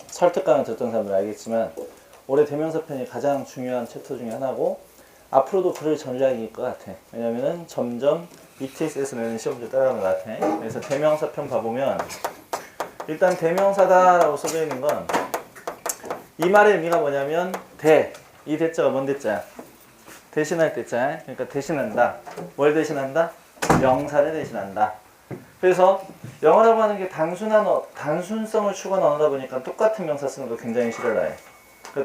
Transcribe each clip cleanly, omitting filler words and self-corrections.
설특강을 듣던 사람들 알겠지만 올해 대명사 편이 가장 중요한 챕터 중에 하나고 앞으로도 그럴 전략일 것 같아. 왜냐면은 점점 ETS에서 내는 시험들 따라가는 것 같아. 그래서 대명사 편 봐보면 일단 대명사다라고 써져 있는 건 이 말의 의미가 뭐냐면 이 대자가 뭔 대자야? 대신할 대자. 그러니까 대신한다. 뭘 대신한다? 명사를 대신한다. 그래서 영어라고 하는 게 단순성을 추구하는 언어다 보니까 똑같은 명사 쓰는 거 굉장히 싫어라 해.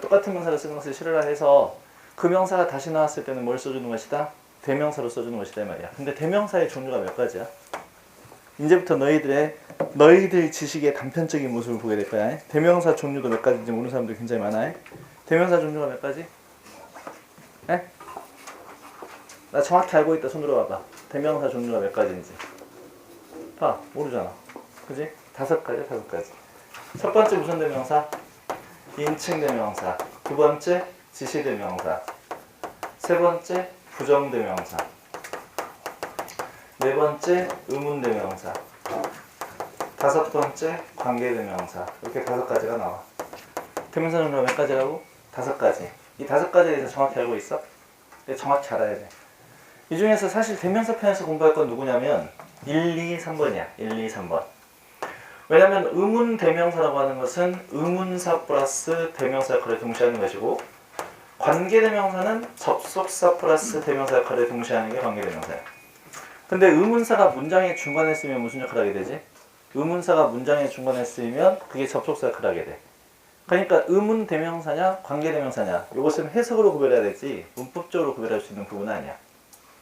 똑같은 명사를 쓰는 것을 싫어라 해서 그 명사가 다시 나왔을 때는 뭘 써주는 것이다? 대명사로 써주는 것이다 이 말이야. 근데 대명사의 종류가 몇 가지야? 이제부터 너희들 지식의 단편적인 모습을 보게 될 거야. 대명사 종류도 몇 가지인지 모르는 사람들이 굉장히 많아. 대명사 종류가 몇 가지? 에? 나 정확히 알고 있다. 손 들어봐봐. 대명사 종류가 몇 가지인지. 봐, 모르잖아. 그지? 5가지, 5가지. 첫 번째 무슨 대명사? 인칭 대명사. 두 번째 지시 대명사. 세 번째 부정 대명사. 네 번째 의문 대명사. 5번째 관계 대명사. 이렇게 5가지가 나와. 대명사 종류가 몇 가지라고? 5가지. 이 5가지에 대해서 정확히 알고 있어? 정확히 알아야 돼. 이 중에서 사실 대명사 편에서 공부할 건 누구냐면 1, 2, 3번이야. 1, 2, 3번. 왜냐면 의문 대명사라고 하는 것은 의문사 플러스 대명사 역할을 동시에 하는 것이고 관계 대명사는 접속사 플러스 대명사 역할을 동시에 하는 게 관계 대명사야. 근데 의문사가 문장의 중간에 쓰이면 무슨 역할을 하게 되지? 의문사가 문장의 중간에 쓰이면 그게 접속사 역할을 하게 돼. 그러니까 의문 대명사냐 관계 대명사냐 이것은 해석으로 구별해야 되지 문법적으로 구별할 수 있는 부분은 아니야.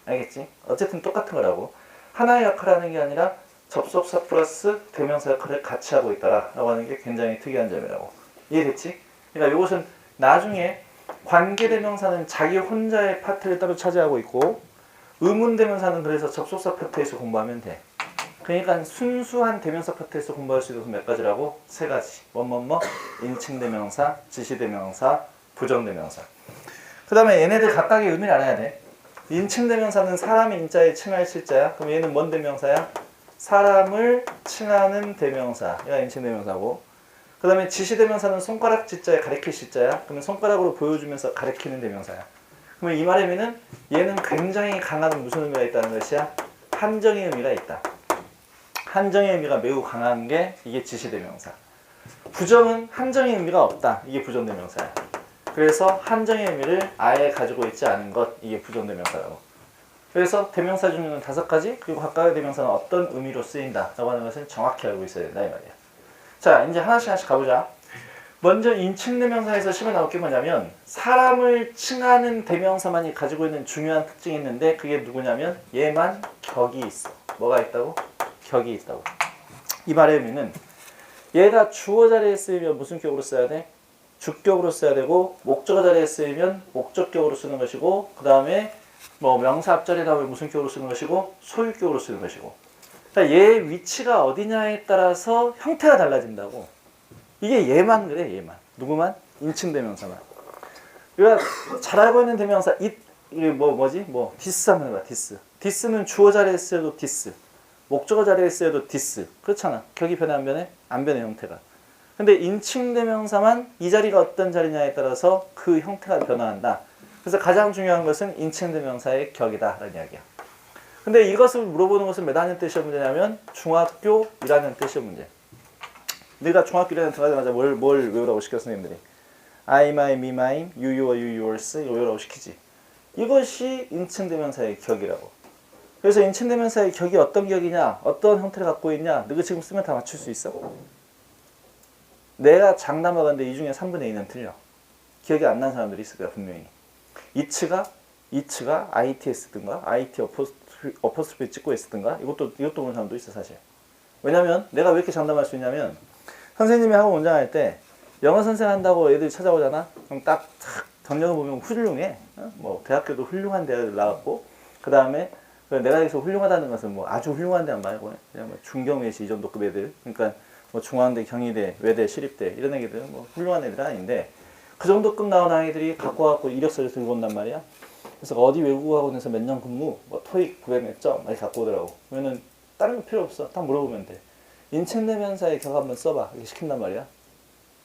알겠지? 어쨌든 똑같은 거라고. 하나의 역할을 하는 게 아니라 접속사 플러스 대명사 역할을 같이 하고 있다라고 하는 게 굉장히 특이한 점이라고. 이해됐지? 그러니까 이것은 나중에 관계 대명사는 자기 혼자의 파트를 따로 차지하고 있고 의문 대명사는 그래서 접속사 파트에서 공부하면 돼. 그러니까 순수한 대명사 파트에서 공부할 수 있는 몇 가지라고? 3가지. 인칭 대명사, 지시 대명사, 부정 대명사. 그 다음에 얘네들 각각의 의미를 알아야 돼. 인칭 대명사는 사람의 인자에 칭할 실자야. 그럼 얘는 뭔 대명사야? 사람을 칭하는 대명사. 얘가 인칭 대명사고. 그 다음에 지시 대명사는 손가락 지자에 가리킬 실자야. 그러면 손가락으로 보여주면서 가리키는 대명사야. 그러면 이 말의 의미는 얘는 굉장히 강한 무슨 의미가 있다는 것이야? 한정의 의미가 있다. 한정의 의미가 매우 강한 게 이게 지시 대명사. 부정은 한정의 의미가 없다. 이게 부정 대명사야. 그래서 한정의 의미를 아예 가지고 있지 않은 것, 이게 부정 대명사라고. 그래서 대명사 종류는 5가지, 그리고 각각의 대명사는 어떤 의미로 쓰인다라고 하는 것을 정확히 알고 있어야 된다 이 말이야. 자, 이제 하나씩 가보자. 먼저 인칭 대명사에서 시험에 나올 게 뭐냐면 사람을 칭하는 대명사만이 가지고 있는 중요한 특징이 있는데 그게 누구냐면 얘만 격이 있어. 뭐가 있다고? 격이 있다고. 이 말의 의미는 얘가 주어 자리에 쓰이면 무슨 격으로 써야 돼? 주격으로 써야 되고 목적어 자리에 쓰이면 목적격으로 쓰는 것이고 그 다음에 명사 앞자리에 나오면 무슨 격으로 쓰는 것이고 소유격으로 쓰는 것이고 그러니까 얘의 위치가 어디냐에 따라서 형태가 달라진다고. 이게 얘만 그래. 얘만. 누구만? 인칭 대명사만. 우리가 잘 알고 있는 대명사 이게 디스 한번 해봐. 디스는 주어 자리에 쓰여도 디스 목적어 자리에 쓰여도 디스. 그렇잖아. 격이 변해 안 변해? 안 변해 형태가. 근데 인칭 대명사만 이 자리가 어떤 자리냐에 따라서 그 형태가 변화한다. 그래서 가장 중요한 것은 인칭 대명사의 격이다 라는 이야기야. 근데 이것을 물어보는 것은 몇 학년 때 시험 문제냐면 중학교 1학년 때 시험 문제. 네가 중학교 1학년 들어가자마자 뭘 외우라고 시켜 선생님들이? I, my, me, mine, you, your, you, yours 이거 외우라고 시키지. 이것이 인칭 대명사의 격이라고. 그래서 인칭 대명사의 격이 어떤 격이냐, 어떤 형태를 갖고 있냐, 너가 지금 쓰면 다 맞출 수 있어? 내가 장담하건데 이 중에 3분의 2는 틀려. 기억이 안 나는 사람들이 있을 거야 분명히. 이츠가 IT 쓰든가 IT 어퍼스트리 찍고 있었든가 이것도 모르는 사람도 있어 사실. 왜냐면 내가 왜 이렇게 장담할 수 있냐면 선생님이 학원 원장할 때 영어 선생 한다고 애들이 찾아오잖아. 그럼 딱 경력을 보면 훌륭해. 대학교도 훌륭한 대학을 나왔고 그 다음에 내가 여기서 훌륭하다는 것은 아주 훌륭한 데는 말고 그냥 중경외시 이 정도 급 애들. 그러니까 중앙대, 경희대, 외대, 시립대 이런 애들은 훌륭한 애들은 아닌데 그 정도 급 나온 아이들이 갖고 이력서를 들고 온단 말이야. 그래서 어디 외국어학원에서 몇 년 근무, 토익 900 몇 점 많이 갖고 오더라고. 그러면은 다른 거 필요 없어. 딱 물어보면 돼. 인칭대명사의 격 한번 써봐. 이렇게 시킨단 말이야.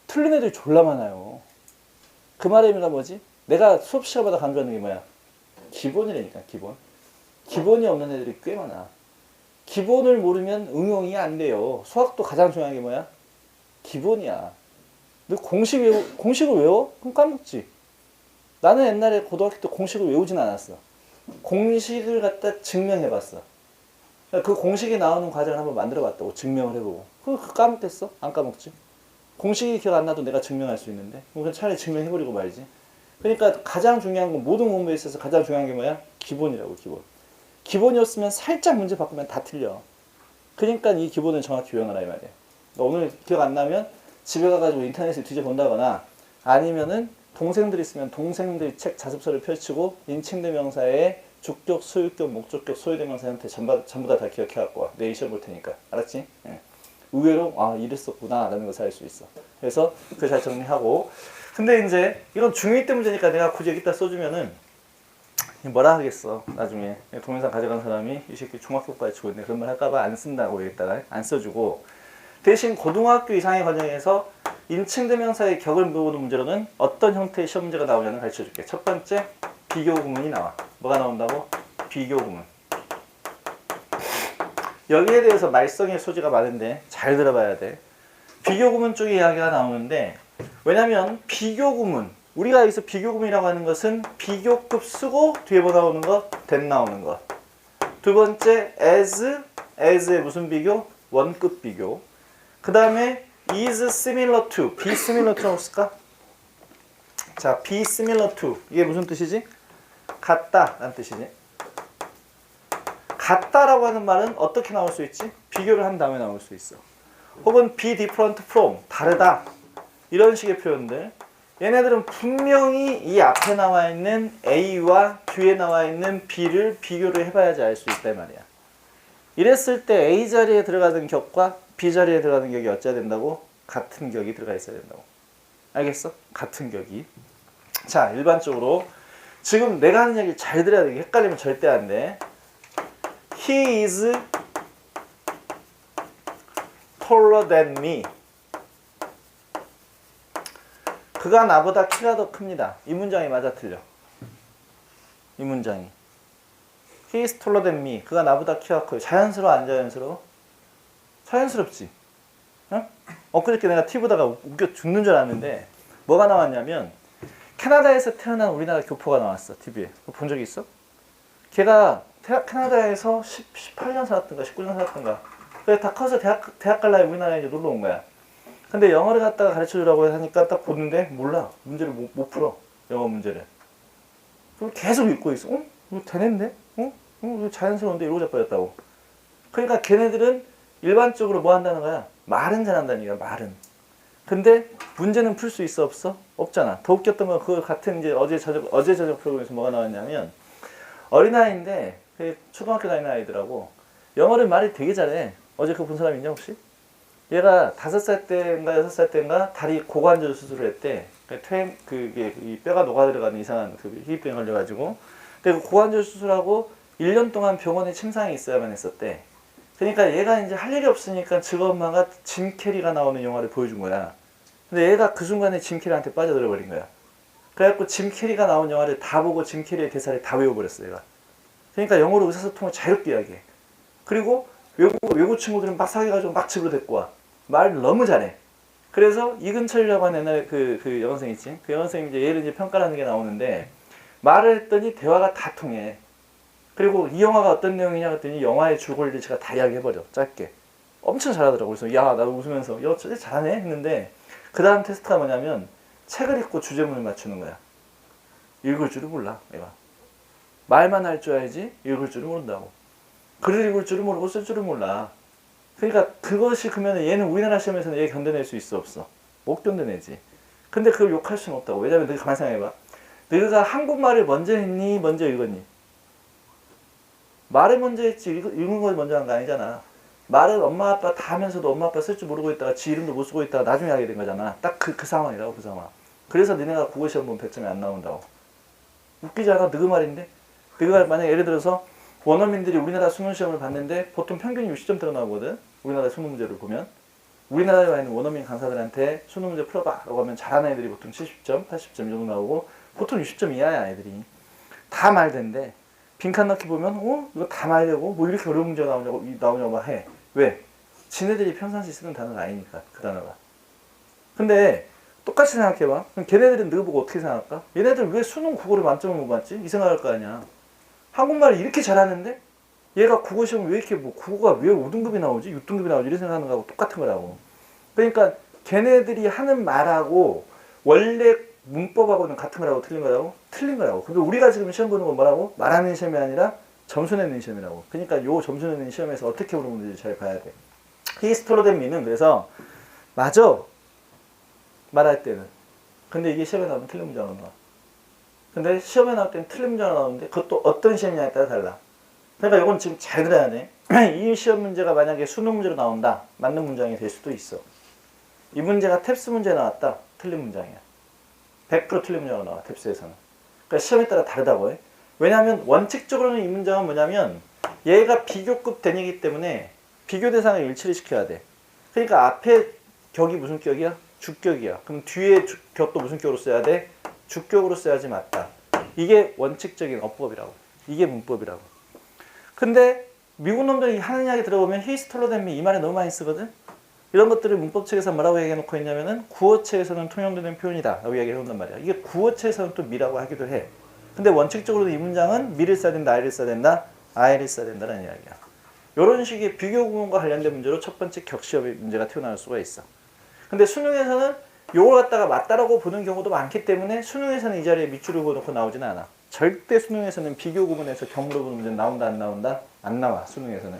틀린 애들이 졸라 많아요. 그 말의 의미가 뭐지? 내가 수업 시간마다 강조하는 게 뭐야? 기본이라니까, 기본. 기본이 없는 애들이 꽤 많아. 기본을 모르면 응용이 안 돼요. 수학도 가장 중요한 게 뭐야? 기본이야. 너 공식을 외워? 그럼 까먹지. 나는 옛날에 고등학교 때 공식을 외우진 않았어. 공식을 갖다 증명해봤어. 그 공식이 나오는 과정을 한번 만들어봤다고. 증명을 해보고. 그거 까먹겠어? 안 까먹지. 공식이 기억 안 나도 내가 증명할 수 있는데. 그럼 차라리 증명해버리고 말지. 그러니까 가장 중요한 건, 모든 공부에 있어서 가장 중요한 게 뭐야? 기본이라고, 기본. 기본이었으면 살짝 문제 바꾸면 다 틀려. 그러니까 이 기본을 정확히 외워놔라 이 말이야. 오늘 기억 안 나면 집에 가가지고 인터넷에 뒤져본다거나, 아니면은 동생들 있으면 동생들 책 자습서를 펼치고 인칭대명사의 주격, 소유격, 목적격, 소유대명사한테 전부 다 기억해 갖고 와. 내일 시험 볼 테니까. 알았지? 예. 의외로 이랬었구나 라는 것을 알 수 있어. 그래서 그걸 잘 정리하고. 근데 이제 이건 중2 때 문제니까 내가 굳이 여기다 써주면은 뭐라 하겠어. 나중에 동영상 가져간 사람이 이 새끼 중학교까지 치고 있네 그런 말 할까봐 안 쓴다고 여기다가 안 써주고, 대신 고등학교 이상의 과정에서 인칭대명사의 격을 모으는 문제로는 어떤 형태의 시험 문제가 나오냐는 가르쳐줄게. 첫 번째, 비교 구문이 나와. 뭐가 나온다고? 비교 구문. 여기에 대해서 말썽의 소지가 많은데 잘 들어봐야 돼. 비교 구문 쪽에 이야기가 나오는데, 왜냐면 비교 구문, 우리가 여기서 비교 구문이라고 하는 것은 비교급 쓰고 뒤에 뭐 나오는 거? that 나오는 거. 두 번째, as의 무슨 비교? 원급 비교. 그 다음에 is similar to, be similar to라고 쓸까? 자, be similar to, 이게 무슨 뜻이지? 같다 라는 뜻이지. 같다라고 하는 말은 어떻게 나올 수 있지? 비교를 한 다음에 나올 수 있어. 혹은 be different from, 다르다, 이런 식의 표현들. 얘네들은 분명히 이 앞에 나와 있는 A와 뒤에 나와 있는 B를 비교를 해봐야지 알 수 있단 말이야. 이랬을 때 A 자리에 들어가는 격과 B 자리에 들어가는 격이 어째야 된다고? 같은 격이 들어가 있어야 된다고. 알겠어? 같은 격이. 자, 일반적으로 지금 내가 하는 얘기 잘 들어야 돼. 헷갈리면 절대 안 돼. He is taller than me. 그가 나보다 키가 더 큽니다. 이 문장이 맞아 틀려? 이 문장이. He is taller than me. 그가 나보다 키가 커요. 자연스러워 안 자연스러워? 자연스럽지. 어? 엊그저께 내가 TV보다가 웃겨 죽는 줄 알았는데 뭐가 나왔냐면, 캐나다에서 태어난 우리나라 교포가 나왔어. TV에. 본 적이 있어? 걔가 캐나다에서 18년 살았던가 19년 살았던가. 그래서 다 커서 대학 갈 나이 우리나라에 이제 놀러 온 거야. 근데 영어를 갖다가 가르쳐주라고 하니까 딱 보는데 몰라. 문제를 못 풀어. 영어 문제를. 그럼 계속 읽고 있어. 이거 되는데? 이거 자연스러운데? 이러고 자빠졌다고. 그러니까 걔네들은 일반적으로 뭐 한다는 거야? 말은 잘한다는 얘기야. 말은. 근데 문제는 풀 수 있어 없어? 없잖아. 더 웃겼던 건 그거 같은 이제 어제 저녁 프로그램에서 뭐가 나왔냐면, 어린아이인데 초등학교 다니는 아이들하고 영어를 말이 되게 잘해. 어제 그거 본 사람 있냐 혹시? 얘가 5살 때인가 6살 때인가 다리 고관절 수술을 했대. 그게 이 뼈가 녹아 들어가는 이상한 그 희귀병 걸려가지고. 근데 그 고관절 수술하고 1년 동안 병원에 침상에 있어야만 했었대. 그러니까 얘가 이제 할 일이 없으니까 즉 엄마가 짐 캐리가 나오는 영화를 보여준 거야. 근데 얘가 그 순간에 짐 캐리한테 빠져들어 버린 거야. 그래갖고 짐 캐리가 나온 영화를 다 보고 짐 캐리의 대사를 다 외워버렸어 얘가. 그러니까 영어로 의사소통을 자유롭게 이야기해. 그리고 외국 친구들은 막 사귀어가지고 막 집으로 데리고 와. 말 너무 잘해. 그래서 이근철이라고 하는 옛날에 그 여학생 있지? 그 여학생이 이제 얘를 이제 평가하는 게 나오는데, 말을 했더니 대화가 다 통해. 그리고 이 영화가 어떤 내용이냐 했더니 영화의 줄거리를 제가 다 이야기해버려. 짧게. 엄청 잘하더라고. 그래서 야, 나도 웃으면서 야, 진짜 잘하네 했는데, 그 다음 테스트가 뭐냐면 책을 읽고 주제문을 맞추는 거야. 읽을 줄을 몰라 얘가. 말만 할 줄 알지 읽을 줄을 모른다고. 글을 읽을 줄을 모르고 쓸 줄을 몰라. 그러니까 그것이 그러면 얘는 우리나라 시험에서는 얘 견뎌낼 수 있어 없어? 못 견뎌내지. 근데 그걸 욕할 수는 없다고. 왜냐면 너가 가만히 생각해봐. 너가 한국말을 먼저 했니? 먼저 읽었니? 말을 먼저 했지 읽은 걸 먼저 한 거 아니잖아. 말을 엄마 아빠 다 하면서도 엄마 아빠 쓸 줄 모르고 있다가 지 이름도 못 쓰고 있다가 나중에 하게 된 거잖아. 딱 그 상황이라고. 그 상황. 그래서 너네가 국어시험 보면 100점이 안 나온다고. 웃기지 않아? 너그 말인데? 너가 만약 예를 들어서 원어민들이 우리나라 수능시험을 봤는데 보통 평균이 60점대가 나오거든. 우리나라 수능 문제를 보면 우리나라에 와 있는 원어민 강사들한테 수능 문제 풀어봐 라고 하면 잘하는 애들이 보통 70점, 80점 이 정도 나오고 보통 60점 이하야 애들이. 다 말된데 빈칸 넣기 보면 이거 다 말되고 뭐 이렇게 어려운 문제가 나오냐고 막 해. 왜? 지네들이 평상시 쓰는 단어가 아니니까 그 단어가. 근데 똑같이 생각해봐. 그럼 걔네들은 너 보고 어떻게 생각할까? 얘네들 왜 수능 국어를 만점을 못 받지? 이 생각할 거 아니야. 한국말을 이렇게 잘하는데 얘가 국어 시험 왜 이렇게 뭐 국어가 왜 5등급이 나오지? 6등급이 나오지? 이런 생각하는 거하고 똑같은 거라고. 그러니까 걔네들이 하는 말하고 원래 문법하고는 같은 거라고 틀린 거라고? 틀린 거라고. 근데 우리가 지금 시험 보는 건 뭐라고? 말하는 시험이 아니라 점수 내는 시험이라고. 그러니까 요 점수 내는 시험에서 어떻게 물어보는지 잘 봐야 돼. 히스토로덴미는 그래서 맞아. 말할 때는. 근데 이게 시험에 나오면 틀린 문제가 나와. 근데 시험에 나올 때는 틀린 문제가 나오는데 그것도 어떤 시험이냐에 따라 달라. 그러니까 이건 지금 잘 들어야 돼. 이 시험 문제가 만약에 수능 문제로 나온다. 맞는 문장이 될 수도 있어. 이 문제가 탭스 문제에 나왔다. 틀린 문장이야. 100% 틀린 문제가 나와. 탭스에서는. 그러니까 시험에 따라 다르다고 해. 왜냐하면 원칙적으로는 이 문장은 뭐냐면 얘가 비교급 대니기 때문에 비교 대상을 일치를 시켜야 돼. 그러니까 앞에 격이 무슨 격이야? 주격이야. 그럼 뒤에 격도 무슨 격으로 써야 돼? 주격으로 써야지 맞다. 이게 원칙적인 어법이라고. 이게 문법이라고. 근데 미국 놈들이 하는 이야기 들어보면 히스톨로덴미 이 말에 너무 많이 쓰거든. 이런 것들을 문법책에서 뭐라고 얘기해놓고 있냐면은 구어체에서는 통용되는 표현이다 라고 얘기해놓는단 말이야. 이게 구어체에서는 또 미라고 하기도 해. 근데 원칙적으로 이 문장은 미를 써야 된다, I를 써야 된다, I를 써야 된다는 이야기야. 이런 식의 비교 구문과 관련된 문제로 첫 번째 격시험의 문제가 튀어나올 수가 있어. 근데 수능에서는 요걸 갖다가 맞다라고 보는 경우도 많기 때문에 수능에서는 이 자리에 밑줄을 그어놓고 나오지는 않아. 절대 수능에서는 비교 구문에서 경무로 보는 문제는 나온다 안 나온다? 안 나와. 수능에서는.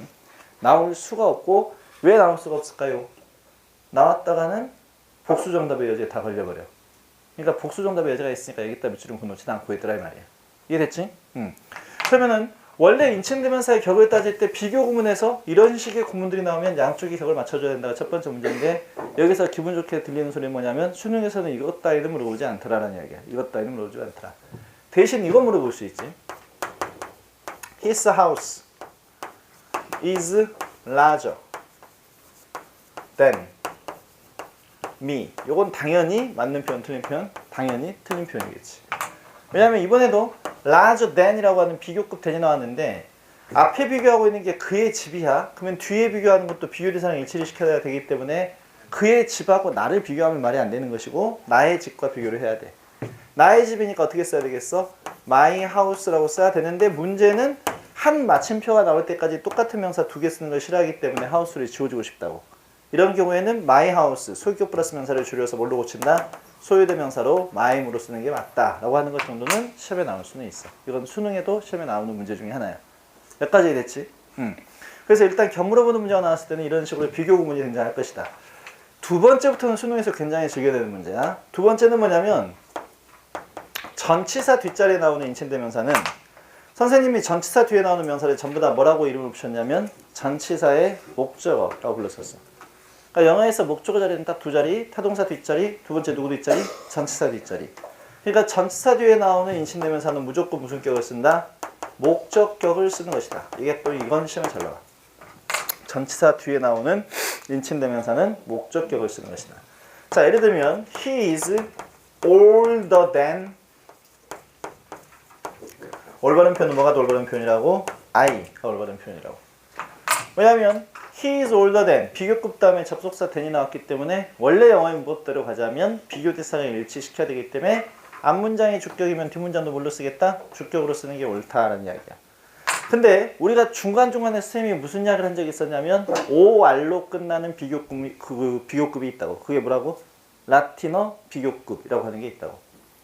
나올 수가 없고 왜 나올 수가 없을까요? 나왔다가는 복수 정답의 여지에 다 걸려버려. 그러니까 복수 정답의 여지가 있으니까 여기다 밑줄은 그어놓지는 않고 있더라 이 말이야. 이해됐지? 그러면은 원래 인칭대명사의 격을 따질 때 비교 구문에서 이런 식의 구문들이 나오면 양쪽이 격을 맞춰줘야 된다가 첫 번째 문제인데 여기서 기분 좋게 들리는 소리는 뭐냐면 수능에서는 이것 따위는 물어보지 않더라라는 이야기야. 이것 따위는 물어보지 않더라. 대신 이거 물어볼 수 있지. His house is larger than me. 이건 당연히 맞는 표현, 틀린 표현, 당연히 틀린 표현이겠지. 왜냐하면 이번에도 larger than이라고 하는 비교급 than이 나왔는데 앞에 비교하고 있는 게 그의 집이야. 그러면 뒤에 비교하는 것도 비교 대상을 일치를 시켜야 되기 때문에 그의 집하고 나를 비교하면 말이 안 되는 것이고 나의 집과 비교를 해야 돼. 나의 집이니까 어떻게 써야 되겠어? my house라고 써야 되는데 문제는 한 마침표가 나올 때까지 똑같은 명사 두 개 쓰는 걸 싫어하기 때문에 house를 지워주고 싶다고. 이런 경우에는 my house, 소유격 플러스 명사를 줄여서 뭘로 고친다? 소유대 명사로 my으로 쓰는 게 맞다 라고 하는 것 정도는 시험에 나올 수는 있어. 이건 수능에도 시험에 나오는 문제 중에 하나야. 몇 가지 됐지? 그래서 일단 격물어 보는 문제가 나왔을 때는 이런 식으로 비교 구문이 등장할 것이다. 두 번째부터는 수능에서 굉장히 즐겨야 되는 문제야. 두 번째는 뭐냐면 전치사 뒷자리에 나오는 인칭대명사는 선생님이 전치사 뒤에 나오는 명사를 전부 다 뭐라고 이름을 붙였냐면 전치사의 목적어라고 불렀었어. 그러니까 영어에서 목적어 자리는 딱 두 자리, 타동사 뒷자리, 두 번째 누구 뒷자리? 전치사 뒷자리. 그러니까 전치사 뒤에 나오는 인칭대명사는 무조건 무슨 격을 쓴다? 목적격을 쓰는 것이다. 이게 또 이건 시험에 잘 나와. 전치사 뒤에 나오는 인칭대명사는 목적격을 쓰는 것이다. 자, 예를 들면 he is older than. 올바른 표현은 뭐가 더 올바른 표현이라고? I가 올바른 표현이라고. 왜냐하면 he is older than 비교급 다음에 접속사 than이 나왔기 때문에 원래 영어의 문법대로 가자면 비교 대상을 일치시켜야 되기 때문에 앞문장이 주격이면 뒷문장도 뭘로 쓰겠다? 주격으로 쓰는 게 옳다라는 이야기야. 근데 우리가 중간중간에 선생님이 무슨 이야기를 한 적이 있었냐면 OR로 끝나는 비교급이 있다고. 그게 뭐라고? 라틴어 비교급이라고 하는 게 있다고.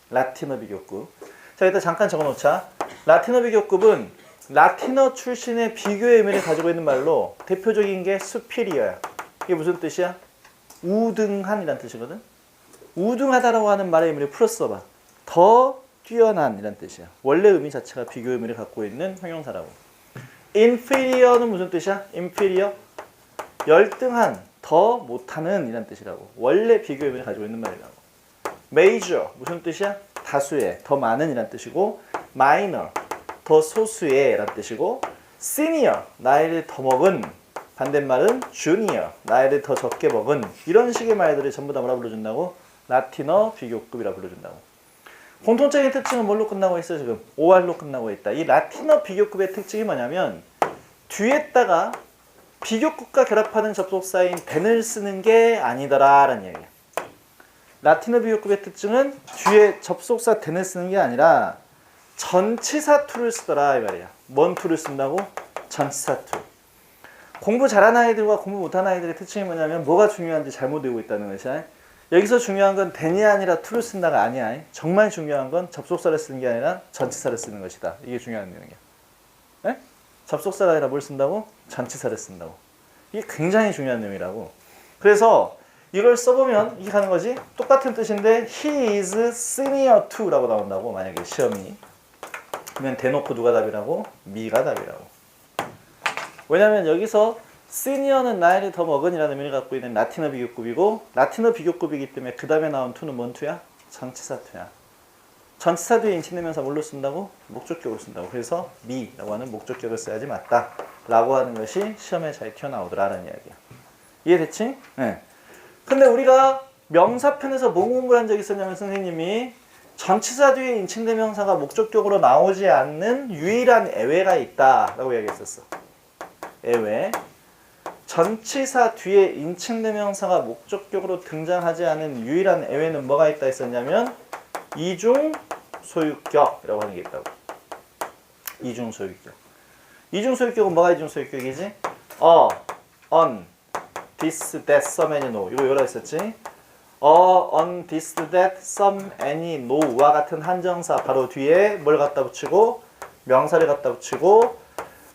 라틴어 비교급. 자, 일단 잠깐 적어놓자. 라틴어 비교급은 라틴어 출신의 비교의 의미를 가지고 있는 말로 대표적인 게 superior야. 이게 무슨 뜻이야? 우등한이란 뜻이거든. 우등하다라고 하는 말의 의미를 풀어 써봐. 더 뛰어난이란 뜻이야. 원래 의미 자체가 비교 의미를 갖고 있는 형용사라고. inferior는 무슨 뜻이야? inferior? 열등한, 더 못하는 이란 뜻이라고. 원래 비교 의미를 가지고 있는 말이라고. major 무슨 뜻이야? 다수의, 더 많은 이란 뜻이고 minor 더 소수의 란 뜻이고 senior 나이를 더 먹은 반대말은 junior, 나이를 더 적게 먹은 이런 식의 말들을 전부 다 뭐라 불러준다고? 라틴어 비교급이라 불러준다고. 공통적인 특징은 뭘로 끝나고 있어 지금? OR로 끝나고 있다. 이 라틴어 비교급의 특징이 뭐냐면 뒤에다가 비교급과 결합하는 접속사인 then을 쓰는 게 아니더라 라는 얘기야. 라틴어 비교급의 특징은 뒤에 접속사 then을 쓰는 게 아니라 전치사 to를 쓰더라 이 말이야. 뭔 to를 쓴다고? 전치사 to. 공부 잘하는 아이들과 공부 못하는 아이들의 특징이 뭐냐면 뭐가 중요한지 잘못 외우고 있다는 것이야. 여기서 중요한 건 then이 아니라 to를 쓴다가 아니야. 정말 중요한 건 접속사를 쓰는 게 아니라 전치사를 쓰는 것이다. 이게 중요한 내용이야. 네? 접속사가 아니라 뭘 쓴다고? 전치사를 쓴다고. 이게 굉장히 중요한 내용이라고. 그래서 이걸 써보면 이게 하는 거지. 똑같은 뜻인데 he is senior to 라고 나온다고. 만약에 시험이. 그러면 대놓고 누가 답이라고? me가 답이라고. 왜냐면 여기서 senior는 나이를 더 먹은이라는 의미를 갖고 있는 라틴어 비교급이고 라틴어 비교급이기 때문에 그 다음에 나온 to는 뭔 to야? 전치사 to야. 전치사 뒤에 인칭대명사 뭘로 쓴다고? 목적격으로 쓴다고. 그래서 me라고 하는 목적격을 써야지 맞다 라고 하는 것이 시험에 잘 튀어나오더라라는 이야기야. 이해됐지? 네. 근데 우리가 명사편에서 뭐 공부를 한 적이 있었냐면 선생님이 전치사 뒤에 인칭대명사가 목적격으로 나오지 않는 유일한 예외가 있다 라고 이야기했었어. 예외. 전치사 뒤에 인칭대명사가 목적격으로 등장하지 않은 유일한 예외는 뭐가 있다 했었냐면 이중 소유격이라고 하는 게 있다고. 이중 소유격. 이중 소유격은 뭐가 이중 소유격이지? on, this, that, some, any, no. 이거 요라 했었지? on, this, that, some, any, no와 같은 한정사 바로 뒤에 뭘 갖다 붙이고 명사를 갖다 붙이고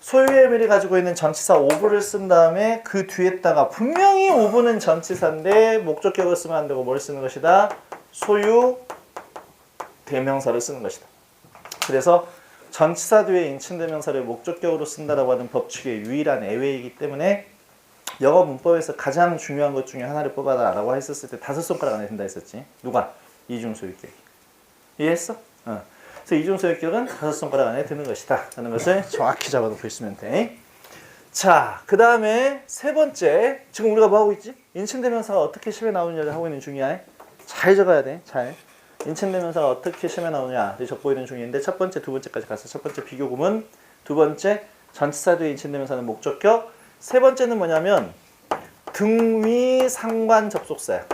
소유의 의미를 가지고 있는 전치사 of를 쓴 다음에 그 뒤에다가 분명히 of는 전치사인데 목적격을 쓰면 안 되고 뭘 쓰는 것이다? 소유 대명사를 쓰는 것이다. 그래서 전치사 뒤에 인칭대명사를 목적격으로 쓴다라고 하는 법칙의 유일한 예외이기 때문에 영어 문법에서 가장 중요한 것 중에 하나를 뽑아라라고 했었을 때 5손가락 안에 든다 했었지. 누가? 이중소유격이. 이해했어? 그래서 이중소유격은 5손가락 안에 드는 것이다 라는 것을 정확히 잡아놓고 있으면 돼. 자, 그 다음에 세 번째. 지금 우리가 뭐 하고 있지? 인칭대명사가 어떻게 시험에 나오느냐를 하고 있는 중이야. 잘 적어야 돼. 잘. 인칭대명사가 어떻게 시험에 나오느냐를 적고 있는 중인데 첫 번째, 두 번째까지 갔어. 첫 번째 비교구문, 두 번째 전치사 뒤에 인칭대명사는 목적격, 세 번째는 뭐냐면 등위 상관 접속사야.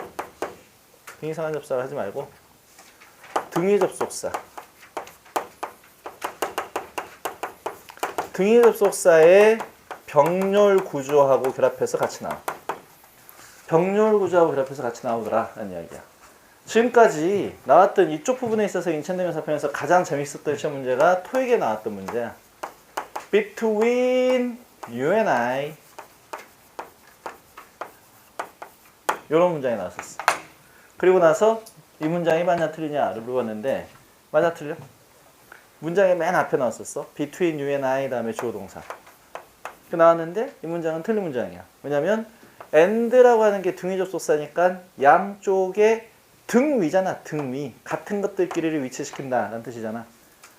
등위 상관 접속사를 하지 말고 등위 접속사. 등위 접속사의 병렬 구조하고 결합해서 같이 나와. 병렬 구조하고 결합해서 같이 나오더라 라는 이야기야. 지금까지 나왔던 이쪽 부분에 있어서 인칭대명사편에서 가장 재밌었던 시험 문제가 토익에 나왔던 문제야. Between you and I 이런 문장이 나왔었어. 그리고 나서 이 문장이 맞냐 틀리냐를 물어봤는데 맞아 틀려? 문장의 맨 앞에 나왔었어. Between you and I 다음에 주어 동사. 그 나왔는데 이 문장은 틀린 문장이야. 왜냐면 and라고 하는 게 등위 접속사니까 양쪽에 등위잖아. 등위. 같은 것들끼리를 위치시킨다 라는 뜻이잖아.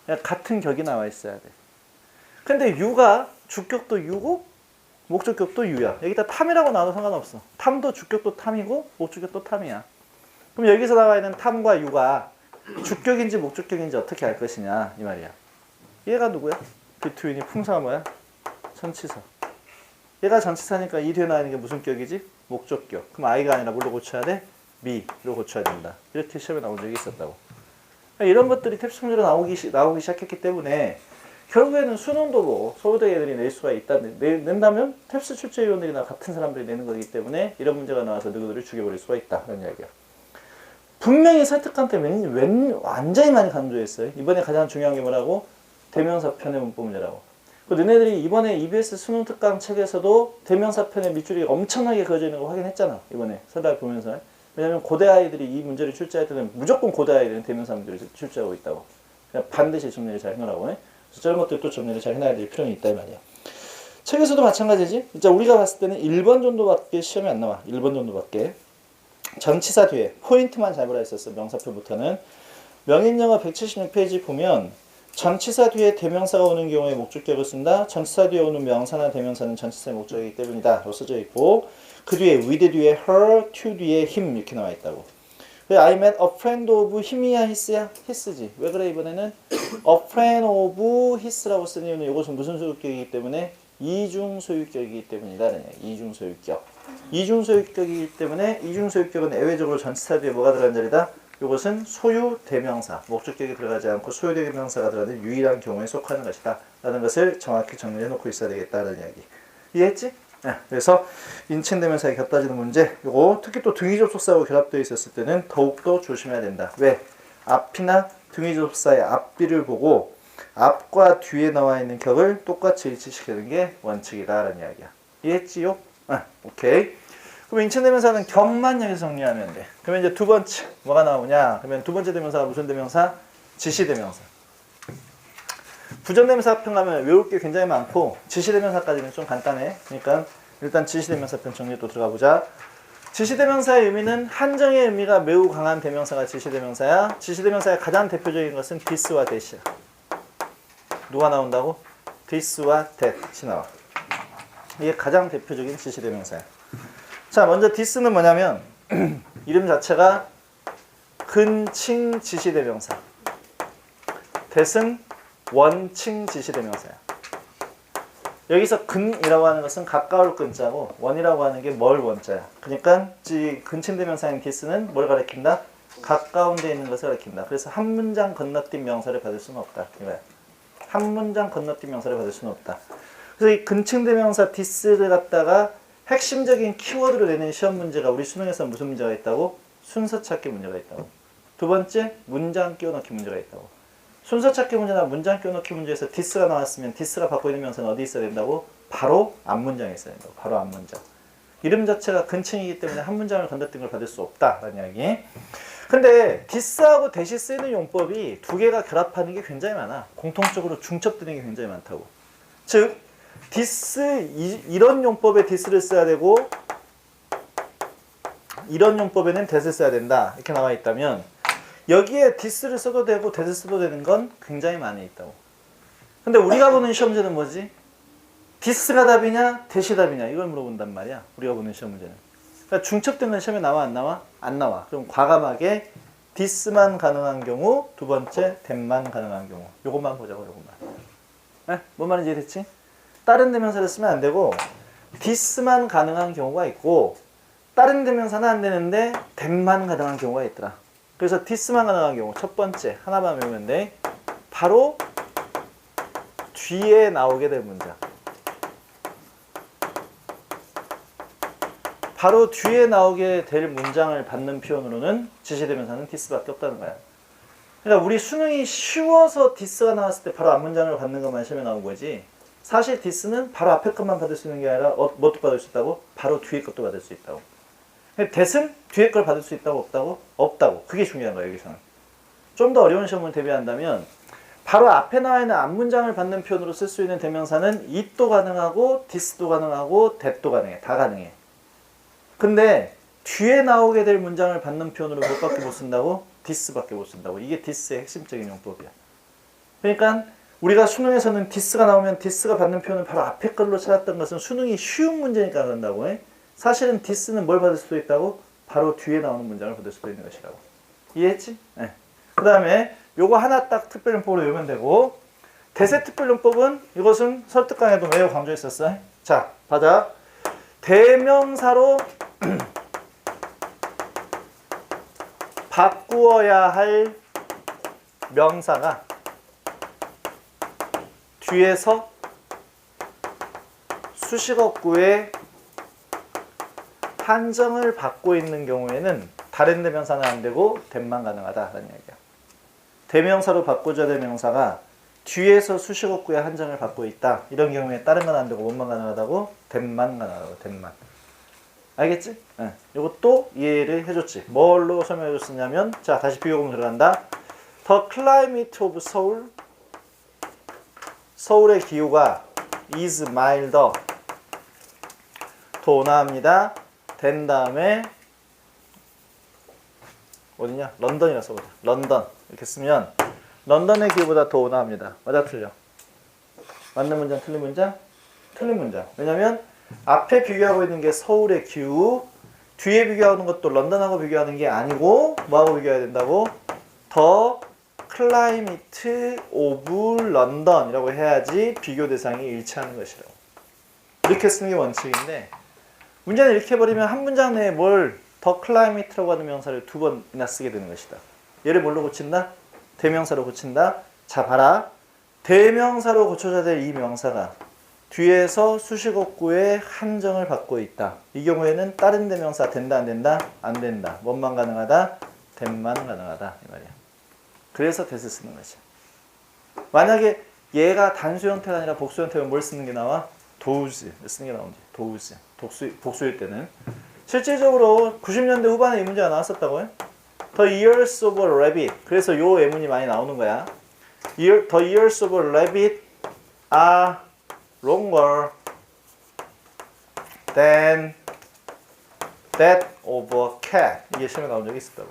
그러니까 같은 격이 나와 있어야 돼. 근데 you가 주격도 you고 목적격도 you야. 여기다 탐이라고 나와도 상관없어. 탐도 주격도 탐이고 목적격도 탐이야. 그럼 여기서 나와 있는 탐과 you가 주격인지 목적격인지 어떻게 알 것이냐 이 말이야. 얘가 누구야? between이 품사가 뭐야? 전치사. 얘가 전치사니까 이 뒤에 나와 있는 게 무슨 격이지? 목적격. 그럼 I가 아니라 뭘로 고쳐야 돼? me로 고쳐야 된다. 이렇게 시험에 나온 적이 있었다고. 이런 것들이 탭스 문제로 나오기 시작했기 때문에 결국에는 수능도 뭐 서울대 애들이 낼 수가 있다. 낸다면 탭스 출제위원들이나 같은 사람들이 내는 거기 때문에 이런 문제가 나와서 누구들을 죽여버릴 수가 있다. 라는 이야기야. 분명히 설득한테 완전히 많이 강조했어요. 이번에 가장 중요한 게 뭐라고? 대명사편의 문법 문제라고. 너네들이 이번에 EBS 수능 특강 책에서도 대명사편의 밑줄이 엄청나게 그어져 있는 거 확인했잖아. 이번에 서달 보면서. 왜냐면 고대 아이들이 이 문제를 출제할 때는 무조건 고대 아이들은 대명사 문제를 출제하고 있다고. 그냥 반드시 정리를 잘 해놓으라고. 그래서 저런 것들도 정리를 잘 해놔야 될 필요는 있다 이 말이야. 책에서도 마찬가지지. 진짜 우리가 봤을 때는 1번 정도밖에 시험이 안 나와. 1번 정도밖에. 전치사 뒤에 포인트만 잘 보라 했었어. 명사표부터는. 명인영어 176페이지 보면 전치사 뒤에 대명사가 오는 경우에 목적격을 쓴다. 전치사 뒤에 오는 명사나 대명사는 전치사의 목적이기 때문이다. 로 써져 있고 그 뒤에 with 뒤에 her, to 뒤에 him 이렇게 나와 있다고. I met a friend of him이야 his야? his지. 왜 그래 이번에는 a friend of his라고 쓴 이유는 이것은 무슨 소유격이기 때문에 이중 소유격이기 때문이다. 이중 소유격. 이중 소유격이기 때문에 이중 소유격은 예외적으로 전치사 뒤에 뭐가 들어간 자리다? 이것은 소유 대명사, 목적격이 들어가지 않고 소유 대명사가 들어가는 유일한 경우에 속하는 것이다 라는 것을 정확히 정리해 놓고 있어야 되겠다라는 이야기. 이해했지? 네. 그래서 인칭 대명사에 겹다지는 문제, 요거 특히 또 등위 접속사하고 결합되어 있었을 때는 더욱더 조심해야 된다. 왜? 앞이나 등위 접속사의 앞뒤를 보고 앞과 뒤에 나와 있는 격을 똑같이 일치시키는 게 원칙이다 라는 이야기야. 이해했지요? 네. 오케이. 그럼 인칭 대명사는 격만 여기서 정리하면 돼. 그러면 이제 두 번째 뭐가 나오냐? 그러면 두 번째 대명사가 무슨 대명사? 지시 대명사. 부정 대명사 편 가면 외울 게 굉장히 많고 지시 대명사까지는 좀 간단해. 그러니까 일단 지시 대명사 편 정리 또 들어가 보자. 지시 대명사의 의미는 한정의 의미가 매우 강한 대명사가 지시 대명사야. 지시 대명사의 가장 대표적인 것은 this와 that이야. 누가 나온다고? this와 that이 나와. 이게 가장 대표적인 지시 대명사야. 자, 먼저 this는 뭐냐면 이름 자체가 근칭 지시대명사. that은 원칭 지시대명사야. 여기서 근이라고 하는 것은 가까울 근자고 원이라고 하는 게 멀 원자야. 그러니까 근칭 대명사인 this는 뭘 가리킨다? 가까운 데 있는 것을 가리킨다. 그래서 한 문장 건너뛴 명사를 받을 수는 없다. 이거야. 한 문장 건너뛴 명사를 받을 수는 없다. 그래서 이 근칭 대명사 this를 갖다가 핵심적인 키워드로 내는 시험 문제가 우리 수능에서 무슨 문제가 있다고? 순서 찾기 문제가 있다고. 두 번째, 문장 끼워넣기 문제가 있다고. 순서 찾기 문제나 문장 끼워넣기 문제에서 this가 나왔으면 this가 받고 있는 명사는 어디 있어야 된다고? 바로 앞문장에 있어야 된다고. 바로 앞문장. 이름 자체가 근칭이기 때문에 한 문장을 건너뛴 걸 받을 수 없다라는 이야기. 근데 this하고 that이 쓰이는 용법이 두 개가 결합하는 게 굉장히 많아. 공통적으로 중첩되는 게 굉장히 많다고. 즉 this 이런 용법에 this를 써야 되고 이런 용법에는 that을 써야 된다 이렇게 나와 있다면 여기에 this를 써도 되고 that을 써도 되는 건 굉장히 많이 있다고. 근데 우리가 보는 시험 문제는 뭐지? this가 답이냐 that이 답이냐 이걸 물어본단 말이야. 우리가 보는 시험 문제는. 그러니까 중첩된 건 시험에 나와 안 나와? 안 나와. 그럼 과감하게 this만 가능한 경우, 두 번째 that만 가능한 경우. 요것만 보자고. 요것만. 네? 뭔 말인지 이해됐지? 다른 대명사를 쓰면 안 되고 this만 가능한 경우가 있고 다른 대명사는 안 되는데 that만 가능한 경우가 있더라. 그래서 this만 가능한 경우 첫 번째 하나만 외우면 돼. 바로 뒤에 나오게 될 문장. 바로 뒤에 나오게 될 문장을 받는 표현으로는 지시대명사는 this밖에 없다는 거야. 그러니까 우리 수능이 쉬워서 this가 나왔을 때 바로 앞문장을 받는 것만 시험에 나온 거지. 사실 this는 바로 앞에 것만 받을 수 있는 게 아니라 뭐도 받을 수 있다고? 바로 뒤에 것도 받을 수 있다고. that은 뒤에 걸 받을 수 있다고 없다고? 없다고. 그게 중요한 거야 여기서는. 좀 더 어려운 시험을 대비한다면 바로 앞에 나와 있는 앞문장을 받는 표현으로 쓸 수 있는 대명사는 it도 가능하고 this도 가능하고 that도 가능해. 다 가능해. 근데 뒤에 나오게 될 문장을 받는 표현으로 뭐밖에 못 쓴다고? this밖에 못 쓴다고. 이게 this의 핵심적인 용법이야. 그러니까 우리가 수능에서는 this가 나오면 this가 받는 표현을 바로 앞에 걸로 찾았던 것은 수능이 쉬운 문제니까 그런다고 해. 사실은 this는 뭘 받을 수도 있다고? 바로 뒤에 나오는 문장을 받을 수도 있는 것이라고. 이해했지? 네. 그 다음에 요거 하나 딱 특별용법으로 외우면 되고 that의 특별용법은 이것은 설득 강의도 매우 강조했었어. 자, 봐자. 대명사로 바꾸어야 할 명사가 뒤에서 수식어구에 한정을 받고 있는 경우에는 다른 대명사는 안 되고 that만 가능하다라는 얘기야. 대명사로 바꾸자 될 명사가 뒤에서 수식어구에 한정을 받고 있다. 이런 경우에 다른 건 안 되고 뭐만 가능하다고? that만 가능하다고. that만. 알겠지? 네. 이것도 이해를 해줬지. 뭘로 설명해줬었냐면 자 다시 비교금 들어간다. The climate of Seoul 서울의 기후가 is milder 더 온화합니다. 된 다음에 어디냐? 런던이라 써보자. 런던 이렇게 쓰면 런던의 뷰보다 더 온화합니다. 맞아 틀려? 맞는 문장 틀린 문장? 틀린 문장. 왜냐면 앞에 비교하고 있는 게 서울의 뷰, 뒤에 비교하는 것도 런던하고 비교하는 게 아니고 뭐하고 비교해야 된다고? 더 클라이미트 오브 런던이라고 해야지 비교 대상이 일치하는 것이라고. 이렇게 쓰는 게 원칙인데 문제는 이렇게 해버리면 한 문장 내에 뭘 더 클라이미트라고 하는 명사를 두 번이나 쓰게 되는 것이다. 얘를 뭘로 고친다? 대명사로 고친다. 자 봐라. 대명사로 고쳐져야 될 이 명사가 뒤에서 수식어구의 한정을 받고 있다. 이 경우에는 다른 대명사 된다 안 된다? 안 된다. 뭐만 가능하다? 된만 가능하다. 이 말이야. 그래서 that을 쓰는 거지. 만약에 얘가 단수 형태가 아니라 복수 형태면 뭘 쓰는 게 나와? does를 쓰는 게 나오지. does. 복수일 때는. 실질적으로 90년대 후반에 이 문제가 나왔었다고요? The years of a rabbit. 그래서 요 예문이 많이 나오는 거야. The years of a rabbit are longer than that of a cat. 이게 시험에 나온 적이 있었다고.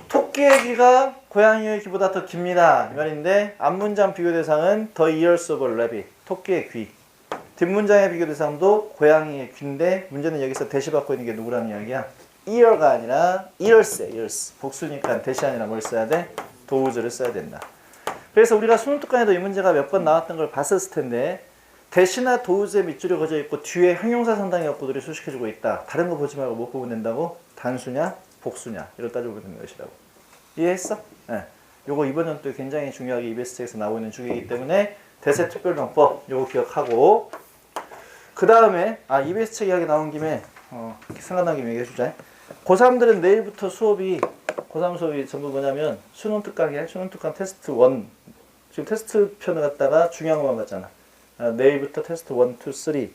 토끼의 귀가 고양이의 귀보다 더 깁니다. 이 말인데 앞문장 비교 대상은 The ears of a rabbit. 토끼의 귀. 뒷문장의 비교 대상도 고양이의 귀인데 문제는 여기서 대시 받고 있는 게 누구라는 이야기야? ear가 아니라 ears야. ears. 복수니까 대시 아니라 뭘 써야 돼? does를 써야 된다. 그래서 우리가 수능 특강에도 이 문제가 몇 번 나왔던 걸 봤었을 텐데 대시나 does의 밑줄이 그어져 있고 뒤에 형용사 상당의 어구들이 수식해주고 있다. 다른 거 보지 말고 못 보면 된다고? 단수냐? 복수냐? 이걸 따져보면 되는 것이라고. 이해했어? 네. 요거 이번 연도에 굉장히 중요하게 EBS 책에서 나오고 있는 주기이기 때문에 대세 특별정법 요거 기억하고 그 다음에 EBS 책 이야기 나온 김에 생각난 김에 얘기해주자. 고3들은 내일부터 수업이 고3 수업이 전부 뭐냐면 수능 특강이야. 수능 특강 테스트 1 지금 테스트 편을 갖다가 중요한 것만 봤잖아. 내일부터 테스트 1, 2,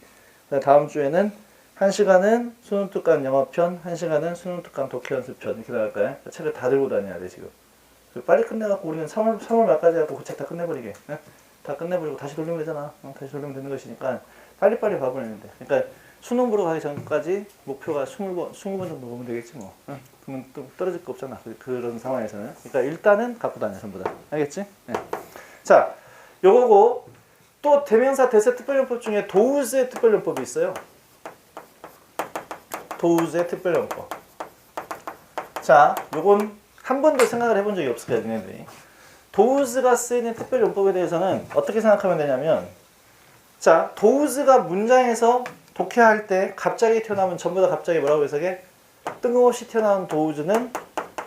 3 다음 주에는 1시간은 수능 특강 영어편 1시간은 수능 특강 독해 연습편 이렇게 나갈 거야. 책을 다 들고 다녀야 돼 지금. 빨리 끝내갖고 우리는 3월 말까지 하고 그 책 다 끝내버리게. 네? 다 끝내버리고 다시 돌리면 되잖아. 다시 돌리면 되는 것이니까 빨리빨리 봐버리면 돼. 그러니까 수능 보러 가기 전까지 목표가 20번 정도 보면 되겠지 뭐. 응? 그러면 또 떨어질 거 없잖아. 그런 상황에서는. 그러니까 일단은 갖고 다녀 전부 다. 알겠지? 네. 자, 요거고 또 대명사 대세 특별용법 중에 does의 특별용법이 있어요. does의 특별용법. 자, 요건 한 번도 생각을 해본 적이 없을 거야, 너네들이. does가 쓰이는 특별용법에 대해서는 어떻게 생각하면 되냐면 자, does가 문장에서 독해할 때 갑자기 튀어나오면 전부 다 갑자기 뭐라고 해석해? 뜬금없이 튀어나온 does는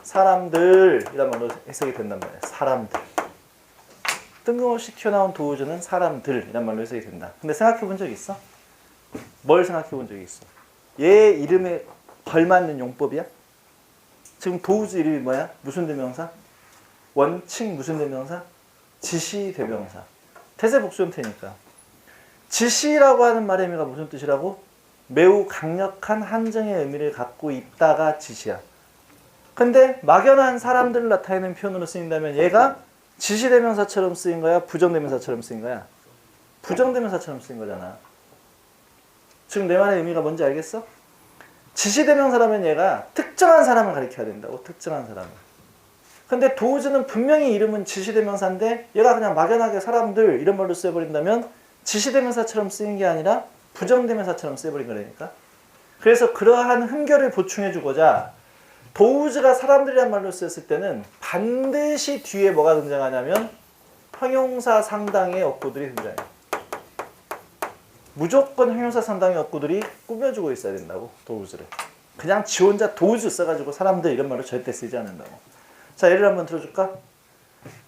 사람들이란 말로 해석이 된단 말이야. 사람들. 뜬금없이 튀어나온 does는 사람들이란 말로 해석이 된다. 근데 생각해 본 적이 있어? 뭘 생각해 본 적이 있어? 얘 이름에 걸맞는 용법이야? 지금 does 이름이 뭐야? 무슨 대명사? 원칙 무슨 대명사? 지시 대명사. 태세 복수 형태니까. 지시라고 하는 말의 의미가 무슨 뜻이라고? 매우 강력한 한정의 의미를 갖고 있다가 지시야. 근데 막연한 사람들을 나타내는 표현으로 쓰인다면 얘가 지시대명사처럼 쓰인 거야? 부정대명사처럼 쓰인 거야? 부정대명사처럼 쓰인 거잖아. 지금 내 말의 의미가 뭔지 알겠어? 지시대명사라면 얘가 특정한 사람을 가리켜야 된다고. 특정한 사람을. 근데 does는 분명히 이름은 지시대명사인데 얘가 그냥 막연하게 사람들 이런 말로 써버린다면 지시대명사처럼 쓰인 게 아니라 부정대명사처럼 쓰여버린 거라니까. 그래서 그러한 흠결을 보충해주고자 does가 사람들이란 말로 쓰였을 때는 반드시 뒤에 뭐가 등장하냐면 형용사 상당의 어구들이 등장해. 무조건 형용사 상당의 어구들이 꾸며주고 있어야 된다고. does를. 그냥 지 혼자 does 써가지고 사람들 이런 말로 절대 쓰지 않는다고. 자, 예를 한번 들어줄까?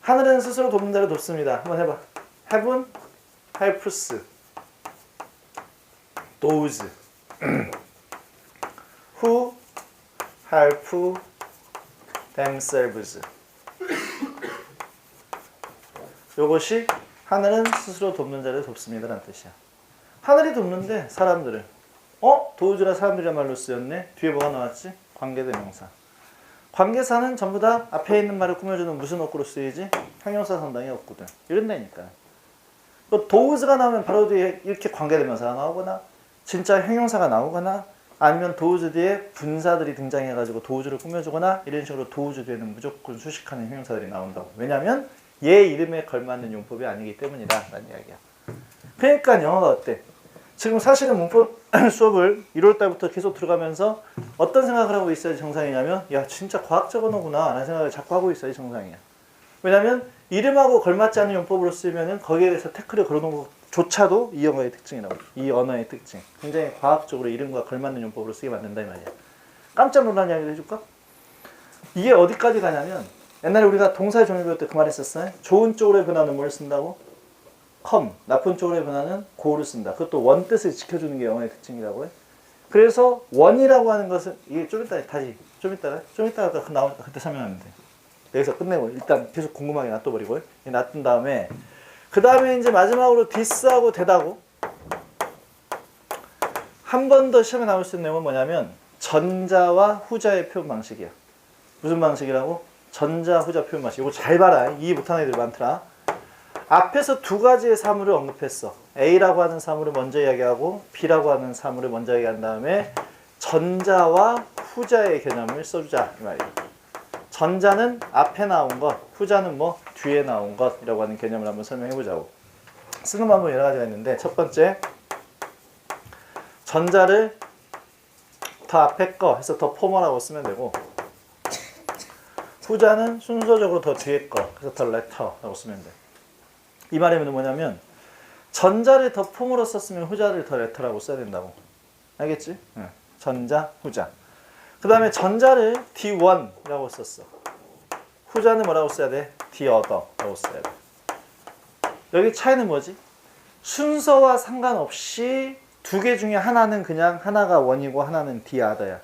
하늘은 스스로 돕는 자를 돕습니다. 한번 해봐. Heaven helps those who help themselves. 요것이 하늘은 스스로 돕는 자를 돕습니다 라는 뜻이야. 하늘이 돕는데 사람들을 does라 사람들이란 말로 쓰였네. 뒤에 뭐가 나왔지? 관계대명사. 관계사는 전부 다 앞에 있는 말을 꾸며주는 무슨 어구로 쓰이지? 형용사 상당의 어구들. 이런다니까. does가 나오면 바로 뒤에 이렇게 관계대명사가 나오거나 진짜 형용사가 나오거나 아니면 도우주 뒤에 분사들이 등장해가지고 도우주를 꾸며주거나 이런 식으로 도우주 뒤에는 무조건 수식하는 형용사들이 나온다고. 왜냐면 얘 이름에 걸맞는 용법이 아니기 때문이다 라는 이야기야. 그러니까 영어가 어때? 지금 사실은 문법 수업을 1월달부터 계속 들어가면서 어떤 생각을 하고 있어야지 정상이냐면 야 진짜 과학적 언어구나 라는 생각을 자꾸 하고 있어야지 정상이야. 왜냐면 이름하고 걸맞지 않은 용법으로 쓰면은 거기에 대해서 태클을 걸어놓은 것조차도 이 영어의 특징이라고. 이 언어의 특징. 굉장히 과학적으로 이름과 걸맞는 용법으로 쓰게 만든다 이 말이야. 깜짝 놀란 이야기를 해줄까? 이게 어디까지 가냐면 옛날에 우리가 동사의 종류 배울 때 그 말 했었어요. 좋은 쪽으로 변하는 뭘 쓴다고? come. 나쁜 쪽으로 변하는 go를 쓴다. 그것도 원 뜻을 지켜주는 게 영어의 특징이라고 해. 그래서 원이라고 하는 것은 이게 좀 이따 다시 좀 이따가 나오니까 그때 설명하면 돼. 여기서 끝내고 일단 계속 궁금하게 놔둬버리고 놔둔 다음에 그 다음에 이제 마지막으로 this하고 that하고 한 번 더 시험에 나올 수 있는 내용은 뭐냐면 전자와 후자의 표현 방식이야. 무슨 방식이라고? 전자 후자 표현 방식. 이거 잘 봐라. 이해 못하는 애들 많더라. 앞에서 두 가지의 사물을 언급했어. A라고 하는 사물을 먼저 이야기하고 B라고 하는 사물을 먼저 이야기한 다음에 전자와 후자의 개념을 써주자 이 말이야. 전자는 앞에 나온 것, 후자는 뭐 뒤에 나온 것이라고 하는 개념을 한번 설명해 보자고. 쓰는 방법이 여러 가지가 있는데 첫 번째 전자를 더 앞에 거 해서 더 포멀하고 쓰면 되고 후자는 순서적으로 더 뒤에 거 그래서 더 레터라고 쓰면 돼. 이 말의 의미는 뭐냐면 전자를 더 폼으로 썼으면 후자를 더 레터라고 써야 된다고. 알겠지? 네. 전자, 후자. 그 다음에 전자를 D1이라고 썼어. 후자는 뭐라고 써야 돼? The other라고 써야 돼. 여기 차이는 뭐지? 순서와 상관없이 두 개 중에 하나는 그냥 하나가 원이고 하나는 the other야.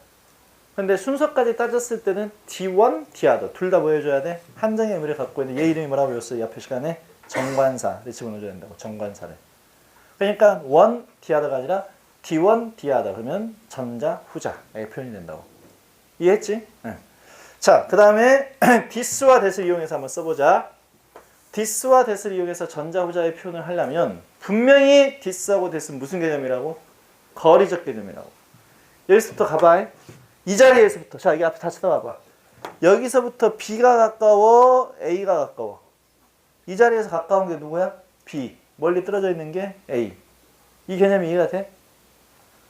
근데 순서까지 따졌을 때는 D1, the other 둘 다 뭐 해줘야 돼? 한정의 의미를 갖고 있는 얘 이름이 뭐라고 배웠어? 이 앞에 시간에 정관사를 집어넣어줘야 된다고. 정관사를. 그러니까 one, the other가 아니라 D1, the other 그러면 전자, 후자의 표현이 된다고. 이해했지? 네. 자, 그 다음에 this와 that을 이용해서 한번 써보자. this와 that을 이용해서 전자, 후자의 표현을 하려면 분명히 this하고 that은 무슨 개념이라고? 거리적 개념이라고. 여기서부터 가봐. 이 자리에서부터. 자, 여기 앞에 다 쳐다봐봐. 여기서부터 B가 가까워, A가 가까워. 이 자리에서 가까운 게 누구야? B. 멀리 떨어져 있는 게 A. 이 개념이 이해가 돼?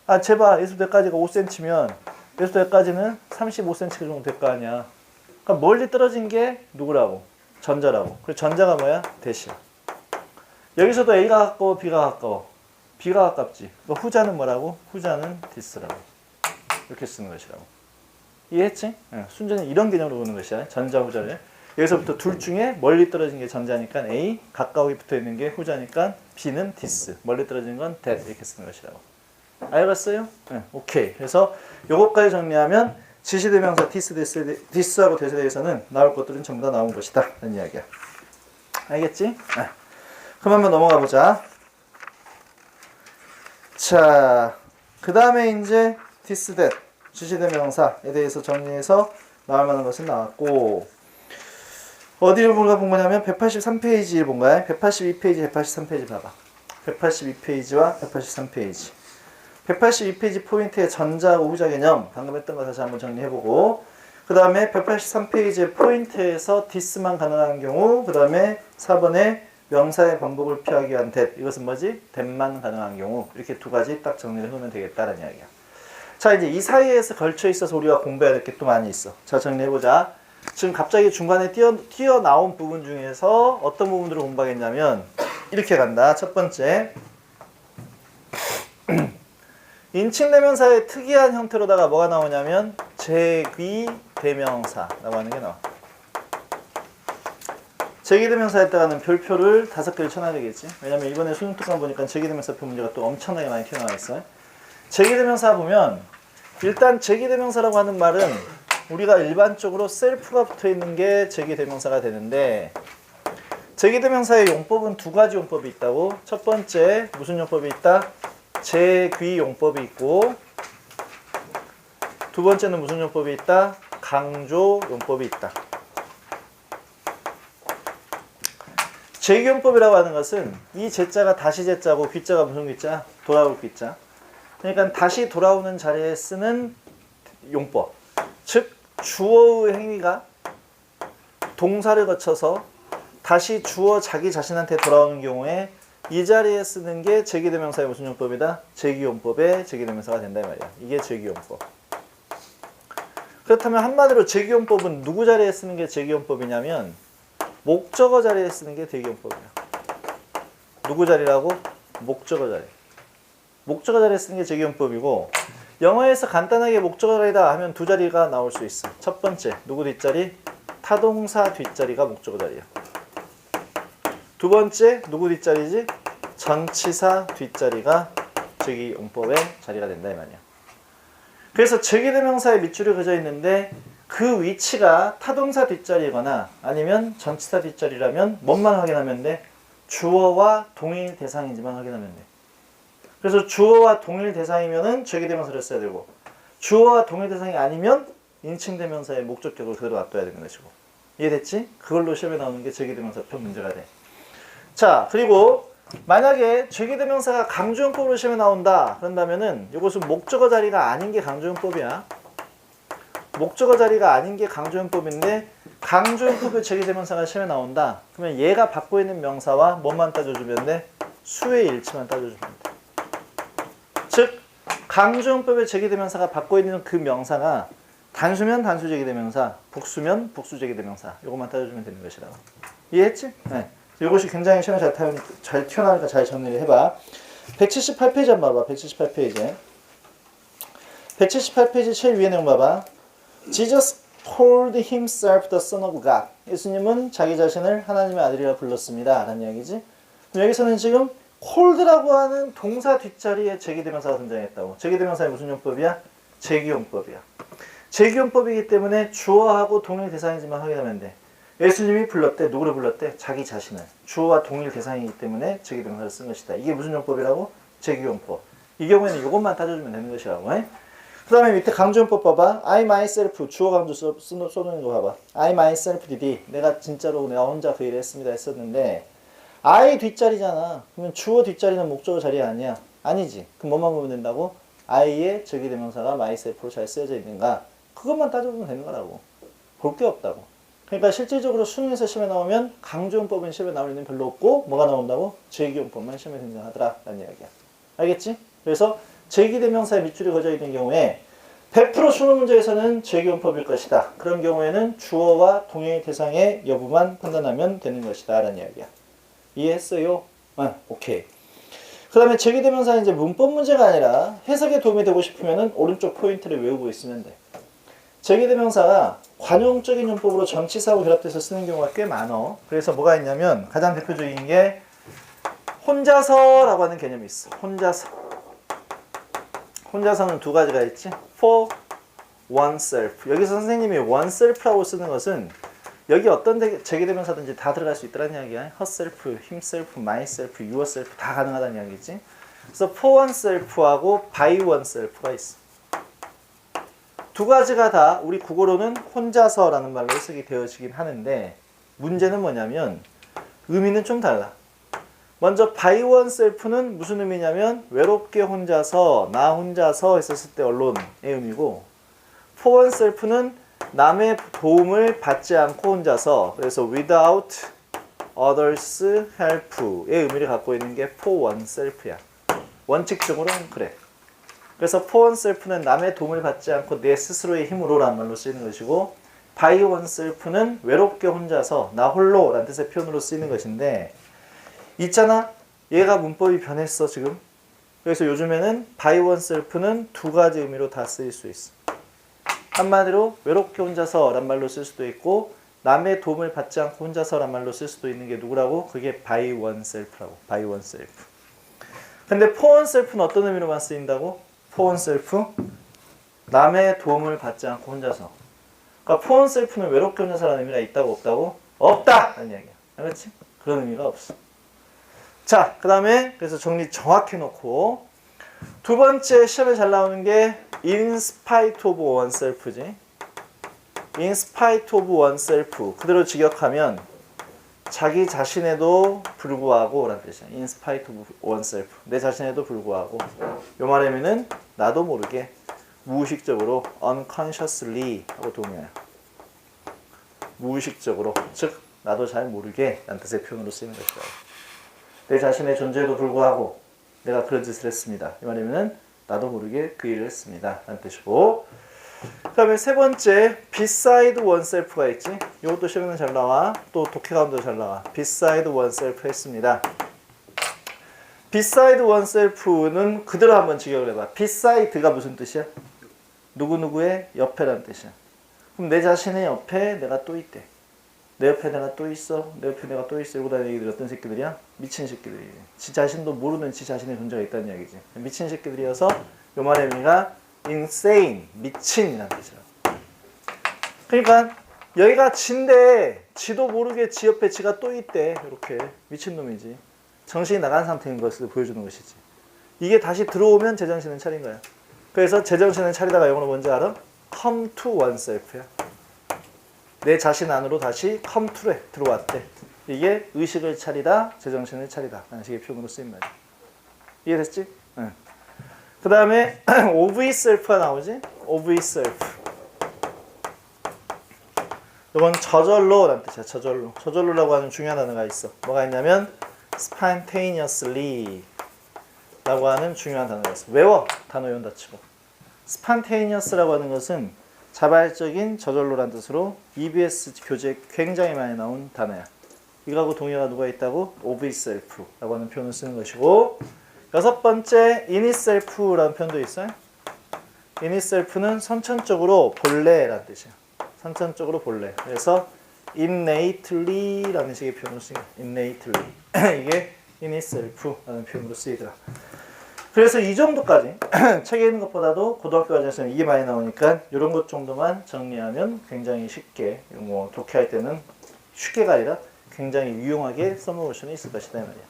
아, 제발 여기서부터 여기까지가 5cm면 여기서부터 여기까지는 35cm 정도 될 거 아니야. 그러니까 멀리 떨어진 게 누구라고? 전자라고. 그리고 전자가 뭐야? 대시야. 여기서도 A가 가까워, B가 가까워. B가 가깝지. 그러니까 후자는 뭐라고? 후자는 this라고. 이렇게 쓰는 것이라고. 이해했지? 네, 순전히 이런 개념으로 보는 것이야. 전자, 후자를. 여기서부터 둘 중에 멀리 떨어진 게 전자니까 A, 가까우게 붙어 있는 게 후자니까 B는 this, 멀리 떨어진 건 that 이렇게 쓰는 것이라고. 알겠어요? 네, 오케이. 그래서 요것까지 정리하면 지시대명사 this하고 that에 대해서는 나올 것들은 전부 다 나온 것이다 라는 이야기야. 알겠지? 네. 그럼 한번 넘어가 보자. 자, 그 다음에 이제 this, that, 지시대명사에 대해서 정리해서 나올 만한 것은 나왔고 어디를 본 거냐면 183페이지를 본 거야. 182페이지, 183페이지 봐봐. 182페이지와 183페이지. 182페이지 포인트의 전자하고 후자 개념 방금 했던 거 다시 한번 정리해보고 그 다음에 183페이지의 포인트에서 this만 가능한 경우 그 다음에 4번에 명사의 반복을 피하기 위한 that 이것은 뭐지? that만 가능한 경우 이렇게 두 가지 딱 정리를 해놓으면 되겠다라는 이야기야. 자 이제 이 사이에서 걸쳐 있어서 우리가 공부해야 될 게 또 많이 있어. 자 정리해보자. 지금 갑자기 중간에 튀어나온 부분 중에서 어떤 부분들을 공부하겠냐면 이렇게 간다. 첫 번째 인칭대명사의 특이한 형태로다가 뭐가 나오냐면 제귀대명사라고 하는 게 나와. 제귀대명사에다가는 별표를 5개를 쳐놔야 되겠지. 왜냐면 이번에 수능 특강 보니까 제귀대명사표 문제가 또 엄청나게 많이 튀어나와 있어요. 제귀대명사 보면 일단 제귀대명사라고 하는 말은 우리가 일반적으로 셀프가 붙어있는 게 제귀대명사가 되는데 제귀대명사의 용법은 두 가지 용법이 있다고. 첫 번째 무슨 용법이 있다? 제귀 용법이 있고 두 번째는 무슨 용법이 있다? 강조 용법이 있다. 제귀 용법이라고 하는 것은 이 제자가 다시 제자고 귀자가 무슨 귀자? 돌아올 귀자. 그러니까 다시 돌아오는 자리에 쓰는 용법. 즉 주어의 행위가 동사를 거쳐서 다시 주어 자기 자신한테 돌아오는 경우에 이 자리에 쓰는 게 제기대명사의 무슨 용법이다? 제기용법의 제기대명사가 된다 이 말이야. 이게 제기용법. 그렇다면 한마디로 제기용법은 누구 자리에 쓰는 게 제기용법이냐면 목적어 자리에 쓰는 게 제기용법이야. 누구 자리라고? 목적어 자리. 목적어 자리에 쓰는 게 제기용법이고 영어에서 간단하게 목적어 자리다 하면 두 자리가 나올 수 있어. 첫 번째, 누구 뒷자리? 타동사 뒷자리가 목적어 자리야. 두 번째, 누구 뒷자리지? 전치사 뒷자리가 제기용법의 자리가 된다 이 말이야. 그래서 제기대명사에 밑줄이 그어져 있는데 그 위치가 타동사 뒷자리거나 아니면 전치사 뒷자리라면 뭔만 확인하면 돼? 주어와 동일 대상인지만 확인하면 돼. 그래서 주어와 동일 대상이면은 제기대명사를 써야 되고 주어와 동일 대상이 아니면 인칭대명사의 목적격을 그대로 놔둬야 되는 것이고. 이해됐지? 그걸로 시험에 나오는 게 제기대명사표 문제가 돼. 자, 그리고 만약에 제기대명사가 강조용법으로 시험에 나온다 그런다면은 이것은 목적어 자리가 아닌 게 강조용법이야. 목적어 자리가 아닌 게 강조용법인데 강조용법의 제기대명사가 시험에 나온다. 그러면 얘가 받고 있는 명사와 뭐만 따져주면 돼? 수의 일치만 따져주면 돼. 즉 강조용법의 제기대명사가 받고 있는 그 명사가 단수면 단수 제기대명사, 북수면 북수 제기대명사 이것만 따져주면 되는 것이라고. 이해했지? 네. 이것이 굉장히 시험에 잘 튀어나오니까 잘 정리를 해봐. 178페이지 한번 봐봐. 178페이지. 178페이지 제일 위에 내용 봐봐. Jesus called himself the son of God. 예수님은 자기 자신을 하나님의 아들이라 불렀습니다. 라는 이야기지. 여기서는 지금 called라고 하는 동사 뒷자리에 제기대명사가 등장했다고. 제기대명사의 무슨 용법이야? 제기용법이야. 제기용법이기 때문에 주어하고 동일 대상이지만 확인하면 돼. 예수님이 불렀대. 누구를 불렀대? 자기 자신을. 주어와 동일 대상이기 때문에 제기대명사를 쓴 것이다. 이게 무슨 용법이라고? 제기용법. 이 경우에는 이것만 따져주면 되는 것이라고. 그 다음에 밑에 강조용법 봐봐. I myself 주어 강조 써놓은 거 봐봐. I myself did. 내가 혼자 그 일을 했습니다 했었는데 I 뒷자리잖아. 그러면 주어 뒷자리는 목적어 자리 아니야? 아니지. 그럼 뭐만 보면 된다고? I의 제기대명사가 myself로 잘 쓰여져 있는가? 그것만 따져보면 되는 거라고. 볼 게 없다고. 그러니까 실질적으로 수능에서 시험에 나오면 강조용법은 시험에 나올 일은 별로 없고 뭐가 나온다고? 제기용법만 시험에 등장하더라 라는 이야기야. 알겠지? 그래서 제기대명사에 밑줄이 그어져 있는 경우에 100% 수능 문제에서는 제기용법일 것이다. 그런 경우에는 주어와 동일 대상의 여부만 판단하면 되는 것이다 라는 이야기야. 이해했어요? 오케이. 그 다음에 제기대명사는 이제 문법 문제가 아니라 해석에 도움이 되고 싶으면 오른쪽 포인트를 외우고 있으면 돼. 제기대명사가 관용적인 용법으로 전치사하고 결합돼서 쓰는 경우가 꽤 많아. 그래서 뭐가 있냐면 가장 대표적인 게 혼자서라고 하는 개념이 있어. 혼자서는 두 가지가 있지. For oneself. 여기서 선생님이 oneself라고 쓰는 것은 여기 어떤 제기대명사든지 다 들어갈 수 있다는 이야기야. herself, himself, myself, yourself 다 가능하다는 이야기지. 그래서 for oneself하고 by oneself가 있어. 두 가지가 다 우리 국어로는 혼자서라는 말로 해석이 되어지긴 하는데 문제는 뭐냐면 의미는 좀 달라. 먼저 by oneself는 무슨 의미냐면 외롭게 혼자서, 나 혼자서 했었을 때 언론의 의미고 for oneself는 남의 도움을 받지 않고 혼자서, 그래서 without others help의 의미를 갖고 있는 게 for oneself야. 원칙적으로는 그래. 그래서 for oneself는 남의 도움을 받지 않고 내 스스로의 힘으로 라는 말로 쓰이는 것이고 by oneself는 외롭게 혼자서, 나 홀로 라는 뜻의 표현으로 쓰이는 것인데 있잖아. 얘가 문법이 변했어 지금. 그래서 요즘에는 by oneself는 두 가지 의미로 다 쓰일 수 있어. 한마디로 외롭게 혼자서 란 말로 쓸 수도 있고 남의 도움을 받지 않고 혼자서 란 말로 쓸 수도 있는 게 누구라고? 그게 by oneself라고. by oneself. 근데 for oneself는 어떤 의미로만 쓰인다고? for oneself 남의 도움을 받지 않고 혼자서. 그러니까 for oneself는 외롭게 혼자서라는 의미가 있다고 없다고? 없다! 라는 이야기야. 알았지? 그런 의미가 없어. 자, 그 다음에 그래서 정리 정확히 해놓고 두 번째 시험에 잘 나오는 게 in spite of oneself지. in spite of oneself 그대로 직역하면 자기 자신에도 불구하고 라는 뜻이야. in spite of oneself. 내 자신에도 불구하고. 요 말 의미는 나도 모르게 무의식적으로 unconsciously 하고 동의해요. 무의식적으로, 즉 나도 잘 모르게 라는 뜻의 표현으로 쓰이는 것이다. 내 자신의 존재에도 불구하고 내가 그런 짓을 했습니다. 이 말 의미는 나도 모르게 그 일을 했습니다 라는 뜻이고, 그 다음에 세 번째 beside oneself가 있지. 이것도 시험에는 잘 나와. 또 독해 가운데도 잘 나와. beside oneself 했습니다. beside oneself는 그대로 한번 직역을 해봐. beside가 무슨 뜻이야? 누구누구의 옆에라는 뜻이야. 그럼 내 자신의 옆에 내가 또 있대. 내 옆에 내가 또 있어. 내 옆에 내가 또 있어. 이러고 다니는 얘기들이 어떤 새끼들이야? 미친 새끼들이지. 지 자신도 모르는 지 자신의 존재가 있다는 이야기지. 미친 새끼들이어서 요 말의 의미가 insane, 미친이라는 뜻이야. 그러니까 여기가 지인데 지도 모르게 지 옆에 지가 또 있대. 이렇게 미친놈이지. 정신이 나간 상태인 것을 보여주는 것이지. 이게 다시 들어오면 제정신은 차린 거야. 그래서 제정신을 차리다가 영어로 뭔지 알아? come to oneself야. 내 자신 안으로 다시 come to래 들어왔대. 이게 의식을 차리다, 제정신을 차리다 라는 식의 표현으로 쓰인 말이야. 이해됐지? 응. 그 다음에 of itself가 나오지? of itself. 이건 저절로 라는 뜻이야. 저절로. 저절로라고 하는 중요한 단어가 있어. 뭐가 있냐면 spontaneously 라고 하는 중요한 단어가 있어. 외워! 단어 연다 치고. spontaneous라고 하는 것은 자발적인 저절로란 뜻으로 EBS 교재에 굉장히 많이 나온 단어야. 이거하고 동의어가 누가 있다고? of itself 라고 하는 표현을 쓰는 것이고, 여섯 번째 in itself라는 표현도 있어요. in itself는 선천적으로 본래라는 뜻이야. 선천적으로 본래. 그래서 innately 라는 식의 표현을 쓰는 거야. innately. 이게 in itself 라는 표현으로 쓰이더라. 그래서 이 정도까지 책에 있는 것보다도 고등학교 과정에서는 이게 많이 나오니까 이런 것 정도만 정리하면 굉장히 쉽게, 뭐 독해할 때는 쉽게가 아니라 굉장히 유용하게 써먹을 수는 있을 것이다 이 말이야.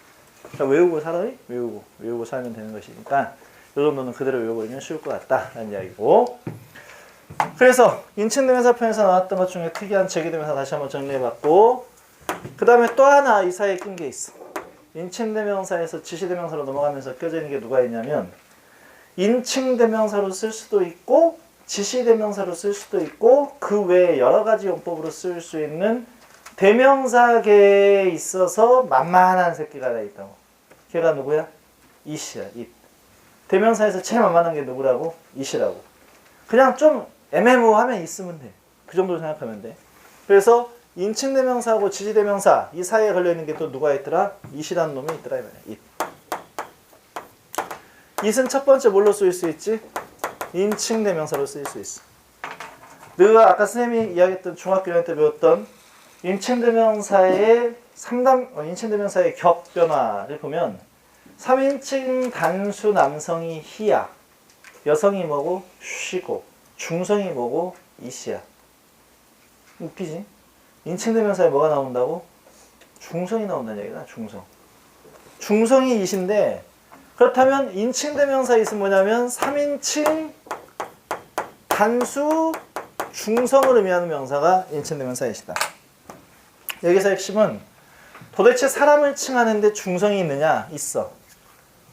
그러니까 외우고 살아요? 외우고 살면 되는 것이니까 이 정도는 그대로 외워버리면 쉬울 것 같다라는 이야기고, 그래서 인칭대명사 편에서 나왔던 것 중에 특이한 제기대명사 다시 한번 정리해봤고, 그 다음에 또 하나 이 사이에 낀 게 있어. 인칭대명사에서 지시대명사로 넘어가면서 껴져 있는 게 누가 있냐면, 인칭대명사로 쓸 수도 있고 지시대명사로 쓸 수도 있고 그 외에 여러 가지 용법으로 쓸 수 있는 대명사계에 있어서 만만한 새끼가 하나 있다고. 걔가 누구야? it이야. it. 대명사에서 제일 만만한 게 누구라고? it이라고. 그냥 좀 애매모호하면 있으면 돼. 그 정도로 생각하면 돼. 그래서 인칭대명사하고 지시대명사 이 사이에 걸려있는 게 또 누가 있더라? it이라는 놈이 있더라 이 말이야. it. it은 첫 번째 뭘로 쓰일 수 있지? 인칭대명사로 쓰일 수 있어. 너가 아까 선생님이 이야기했던 중학교 1학년 때 배웠던 인칭대명사의 인칭대명사의 격변화를 보면 3인칭 단수 남성이 he야. 여성이 뭐고? she고. 중성이 뭐고? it이야. 웃기지? 인칭대명사에 뭐가 나온다고? 중성이 나온다는 얘기다. 중성. 중성이 it인데 그렇다면 인칭대명사 it은 뭐냐면 3인칭 단수 중성을 의미하는 명사가 인칭대명사 it이다. 여기서 핵심은 도대체 사람을 칭하는데 중성이 있느냐? 있어.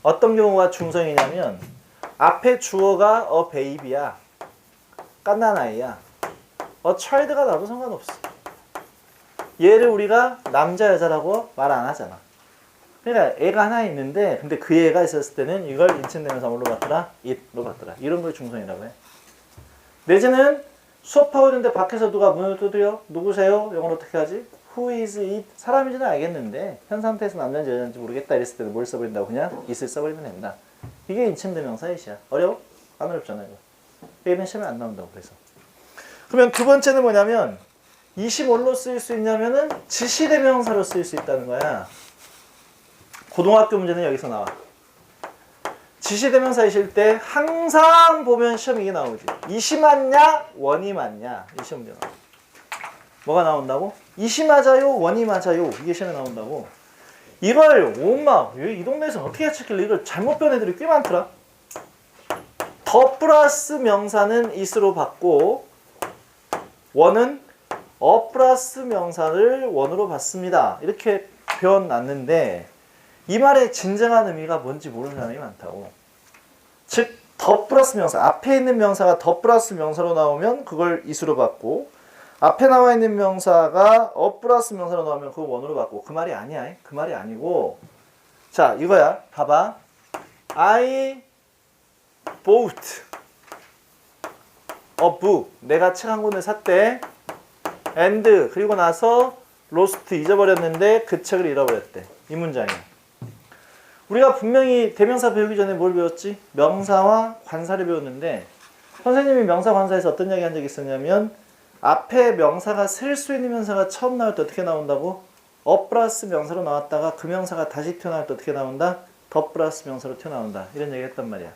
어떤 경우가 중성이냐면 앞에 주어가 a baby야. 갓난 아이야. a child가 나도 상관없어. 얘를 우리가 남자 여자라고 말 안 하잖아. 그러니까 애가 하나 있는데 근데 그 애가 있었을 때는 이걸 인칭대명사 뭘로 봤더라? it로 봤더라. 이런 걸 중성이라고 해. 내지는 수업하고 있는데 밖에서 누가 문을 두드려? 누구세요? 영어로 어떻게 하지? Who is it? 사람인지는 알겠는데 현 상태에서 남자인지 여자인지 모르겠다 이랬을 때는 뭘 써버린다고? 그냥 it을 써버리면 된다. 이게 인칭대명사 it이야. 어려워? 안 어렵잖아 이거. 얘는 시험에 안 나온다고 그래서. 그러면 두 번째는 뭐냐면 it이 뭘로 쓰일 수 있냐면은 지시대명사로 쓰일 수 있다는 거야. 고등학교 문제는 여기서 나와. 지시대명사이실 때 항상 보면 시험에 이게 나오지. it이 맞냐? 원이 맞냐? 이 시험 문제 나와. 뭐가 나온다고? it이 맞아요? 원이 맞아요? 이게 시험에 나온다고. 이걸 엄마 이 동네에서 어떻게 찾길래 이걸 잘못 배운 애들이 꽤 많더라. 더 플러스 명사는 it으로 받고 원은 플러스 명사를 원으로 받습니다. 이렇게 표현놨는데 이 말의 진정한 의미가 뭔지 모르는 사람이 많다고. 즉 더 플러스 명사, 앞에 있는 명사가 더 플러스 명사로 나오면 그걸 이수로 받고 앞에 나와 있는 명사가 플러스 명사로 나오면 그걸 원으로 받고. 그 말이 아니야. 그 말이 아니고 자 이거야. 봐봐. I bought a book. 내가 책 한 권을 샀대. and 그리고 나서 lost 잊어버렸는데 그 책을 잃어버렸대. 이 문장이야. 우리가 분명히 대명사 배우기 전에 뭘 배웠지? 명사와 관사를 배웠는데 선생님이 명사 관사에서 어떤 이야기 한 적이 있었냐면 앞에 명사가 쓸 수 있는 명사가 처음 나올 때 어떻게 나온다고? 플러스 명사로 나왔다가 그 명사가 다시 튀어나올 때 어떻게 나온다? 더 플러스 명사로 튀어나온다. 이런 얘기 했단 말이야.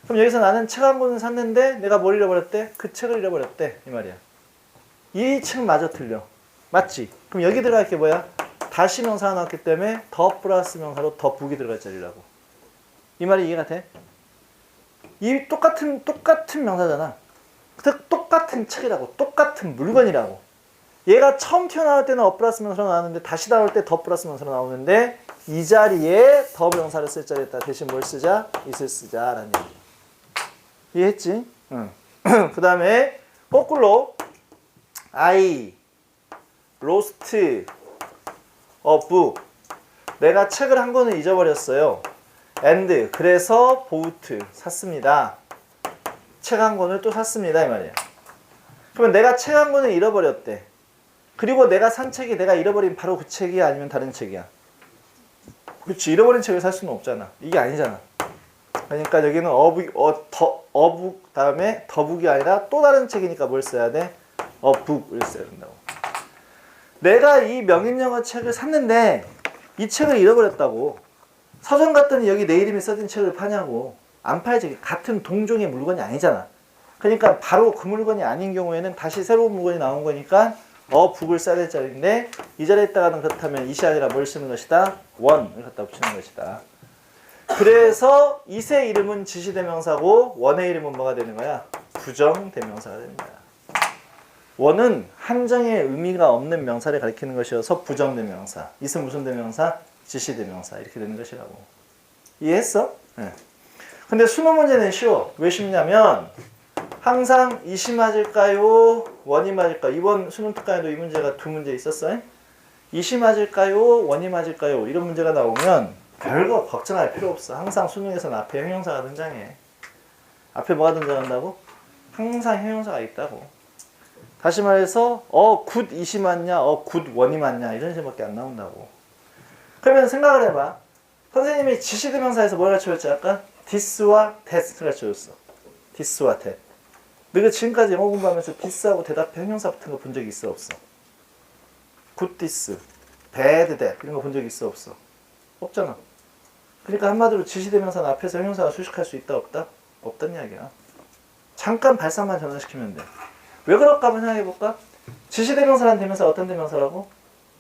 그럼 여기서 나는 책 한 권을 샀는데 내가 뭘 잃어버렸대? 그 책을 잃어버렸대. 이 말이야. 이 책마저 틀려. 맞지? 그럼 여기 들어갈 게 뭐야? 다시 명사가 나왔기 때문에 더 플러스 명사로 더 북이 들어갈 자리라고. 이 말이 이해가 돼? 이 똑같은 명사잖아. 똑같은 책이라고. 똑같은 물건이라고. 얘가 처음 튀어나올 때는 플러스 명사로 나왔는데 다시 나올 때 더 플러스 명사로 나오는데 이 자리에 더 명사를 쓸 자리에다 대신 뭘 쓰자? is를 쓰자라는 얘기. 이해했지? 응. 그 다음에 거꾸로 I lost a book. 내가 책을 한 권을 잊어버렸어요. and 그래서 bought 샀습니다. 책 한 권을 또 샀습니다. 이 말이야. 그러면 내가 책 한 권을 잃어버렸대. 그리고 내가 산 책이 내가 잃어버린 바로 그 책이야? 아니면 다른 책이야? 그렇지. 잃어버린 책을 살 수는 없잖아. 이게 아니잖아. 그러니까 여기는 어북 다음에 더북이 아니라 또 다른 책이니까 뭘 써야 돼? 어북을 써야 된다고. 내가 이 명인영어 책을 샀는데 이 책을 잃어버렸다고. 서점 갔더니 여기 내 이름이 써진 책을 파냐고. 안 팔지. 같은 동종의 물건이 아니잖아. 그러니까 바로 그 물건이 아닌 경우에는 다시 새로운 물건이 나온 거니까 북을 써야 될 자리인데 이 자리에 있다가는 그렇다면 이시 아니라 뭘 쓰는 것이다? 원을 갖다 붙이는 것이다. 그래서 이세 이름은 지시대명사고 원의 이름은 뭐가 되는 거야? 부정대명사가 되는 거야. 원은 한정의 의미가 없는 명사를 가리키는 것이어서 부정대명사. 이은 무슨 대명사? 지시대명사. 이렇게 되는 것이라고. 이해했어? 네. 근데 수능 문제는 쉬워. 왜 쉽냐면 항상 이시 맞을까요? 원이 맞을까요? 이번 수능 특강에도 이 문제가 두 문제 있었어요. 이시 맞을까요? 원이 맞을까요? 이런 문제가 나오면 별거 걱정할 필요 없어. 항상 수능에서는 앞에 형용사가 등장해. 앞에 뭐가 등장한다고? 항상 형용사가 있다고. 다시 말해서 굿 이시 맞냐? 굿 원이 맞냐? 이런 식밖에 안 나온다고. 그러면 생각을 해봐. 선생님이 지시대명사에서 뭘 가르쳐줬지 아까? this와 that을 가르쳐줬어. this와 that. 너가 지금까지 영어 공부하면서 this하고 대답해 형용사 붙은 거 본 적이 있어 없어? good this, bad that 이런 거 본 적이 있어 없어? 없잖아. 그러니까 한마디로 지시대명사 앞에서 형용사가 수식할 수 있다 없다? 없단 이야기야. 잠깐 발상만 전환시키면 돼. 왜 그럴까 한번 생각해볼까? 지시대명사라는 대명사가 어떤 대명사라고?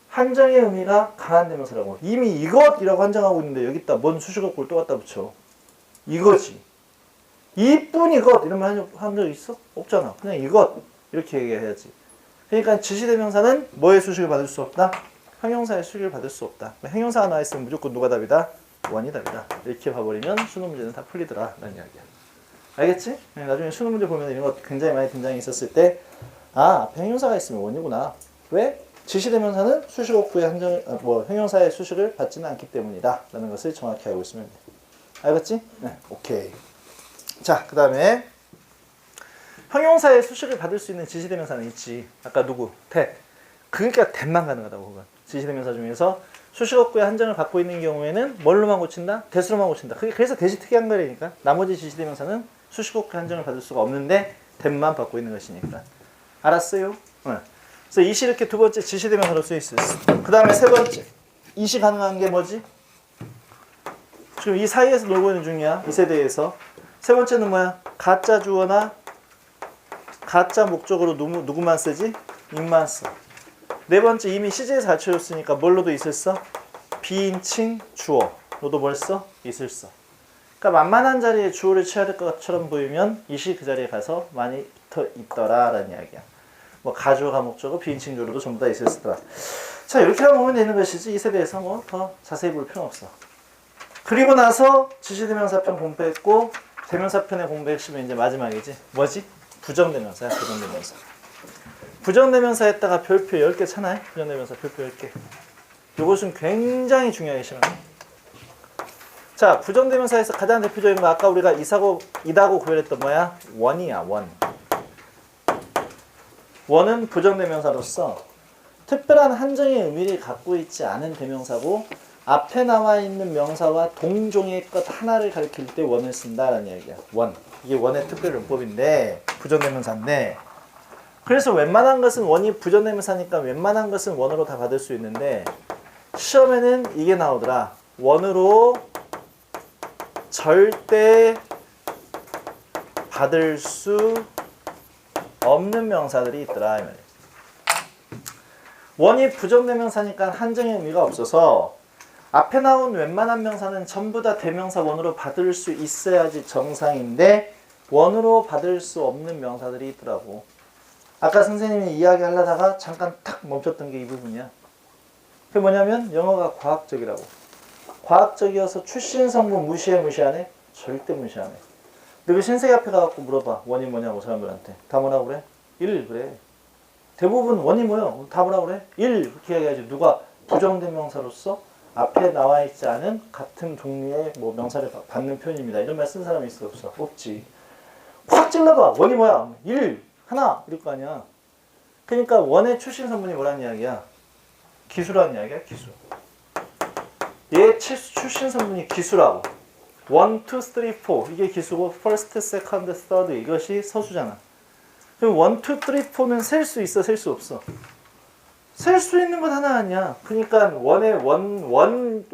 한정의 의미가 강한 대명사라고. 이미 이것이라고 한정하고 있는데 여기다 뭔 수식어구를 또 갖다 붙여. 이거지. 이뿐 이것 이런 말 한 적 있어? 없잖아. 그냥 이것 이렇게 얘기해야지. 그러니까 지시대명사는 뭐의 수식을 받을 수 없다? 형용사의 수식을 받을 수 없다. 형용사가 나와 있으면 무조건 누가 답이다? 원이 답이다. 이렇게 봐버리면 수능 문제는 다 풀리더라 라는 이야기야. 알겠지? 나중에 수능 문제 보면 이런 거 굉장히 많이 등장이 있었을 때 앞에 형용사가 있으면 원이구나. 왜? 지시대명사는 수식어구의 형용사의 수식을 받지는 않기 때문이다 라는 것을 정확히 알고 있으면 돼. 알겠지? 네, 오케이. 자, 그 다음에 형용사의 수식을 받을 수 있는 지시대명사는 있지. 아까 누구? that. 그러니까 that만 가능하다고. 그건. 지시대명사 중에서 수식어구의 한정을 갖고 있는 경우에는 뭘로만 고친다? that으로만 고친다. 그래서 that이 특이한 거라니까. 나머지 지시대명사는 수식어구의 한정을 받을 수가 없는데 that만 받고 있는 것이니까. 알았어요? 네. 그래서 이시 이렇게 두 번째 지시대명사로 쓰일 수 있어. 그 다음에 세 번째. 이시 가능한 게 뭐지? 지금 이 사이에서 놀고 있는 중이야. 이 세대에서. 세 번째는 뭐야? 가짜 주어나 가짜 목적으로 누구만 쓰지? 입만 써. 네 번째 이미 시제에서 갖춰줬으니까 뭘로도 있을 써? 비인칭 주어. 너도 뭘 써? 있을 써. 그러니까 만만한 자리에 주어를 취해야 될 것처럼 보이면 이시 그 자리에 가서 많이 붙어 있더라 라는 이야기야. 뭐 가주어가 목적어 비인칭조로도 전부 다 있을 거다. 자 이렇게 하면 보면 되는 것이지 이세 대해서 뭐 더 자세히 볼 필요는 없어. 그리고 나서 지시대명사편 공부했고 대명사편의 공부 핵심은 이제 마지막이지. 뭐지? 부정대명사야. 부정대명사. 부정대명사에다가 별표 10개 차나요? 부정대명사 별표 10개. 이것은 굉장히 중요하게 심합니다. 자, 부정대명사에서 가장 대표적인 거 아까 우리가 이다고 구별했던 뭐야? 원이야, 원. 원은 부정대명사로서 특별한 한정의 의미를 갖고 있지 않은 대명사고 앞에 나와 있는 명사와 동종의 것 하나를 가리킬 때 원을 쓴다라는 얘기야. 원. 이게 원의 특별용법인데 부정대명사인데 그래서 웬만한 것은 원이 부정대명사니까 웬만한 것은 원으로 다 받을 수 있는데 시험에는 이게 나오더라. 원으로 절대 받을 수 없는 명사들이 있더라. 이 말이야. 원이 부정대명사니까 한정의 의미가 없어서 앞에 나온 웬만한 명사는 전부 다 대명사 원으로 받을 수 있어야지 정상인데 원으로 받을 수 없는 명사들이 있더라고. 아까 선생님이 이야기하려다가 잠깐 탁 멈췄던 게 이 부분이야. 그게 뭐냐면 영어가 과학적이라고. 과학적이어서 출신 성분 무시하네? 절대 무시하네. 너그 신세계 앞에 가갖고 물어봐. 원이 뭐냐고 사람들한테. 다 뭐라고 그래? 1 그래. 대부분 원이 뭐야? 다 뭐라고 그래? 1 이렇게 이야기하지. 누가 부정대명사로서 앞에 나와 있지 않은 같은 종류의 뭐 명사를 받는 표현입니다. 이런 말 쓴 사람이 있어 없어? 없지. 확 찔러봐. 원이 뭐야? 1, 하나 이럴 거 아니야. 그러니까 원의 출신 성분이 뭐라는 이야기야? 기수라는 이야기야. 기수. 얘 출신 성분이 기수라고. 1, 2, 3, 4 이게 기수고 first, second, third 이것이 서수잖아. 그럼 1, 2, 3, 4는 셀 수 있어? 셀 수 없어? 셀 수 있는 건 하나 아니야. 그러니까 원래 원의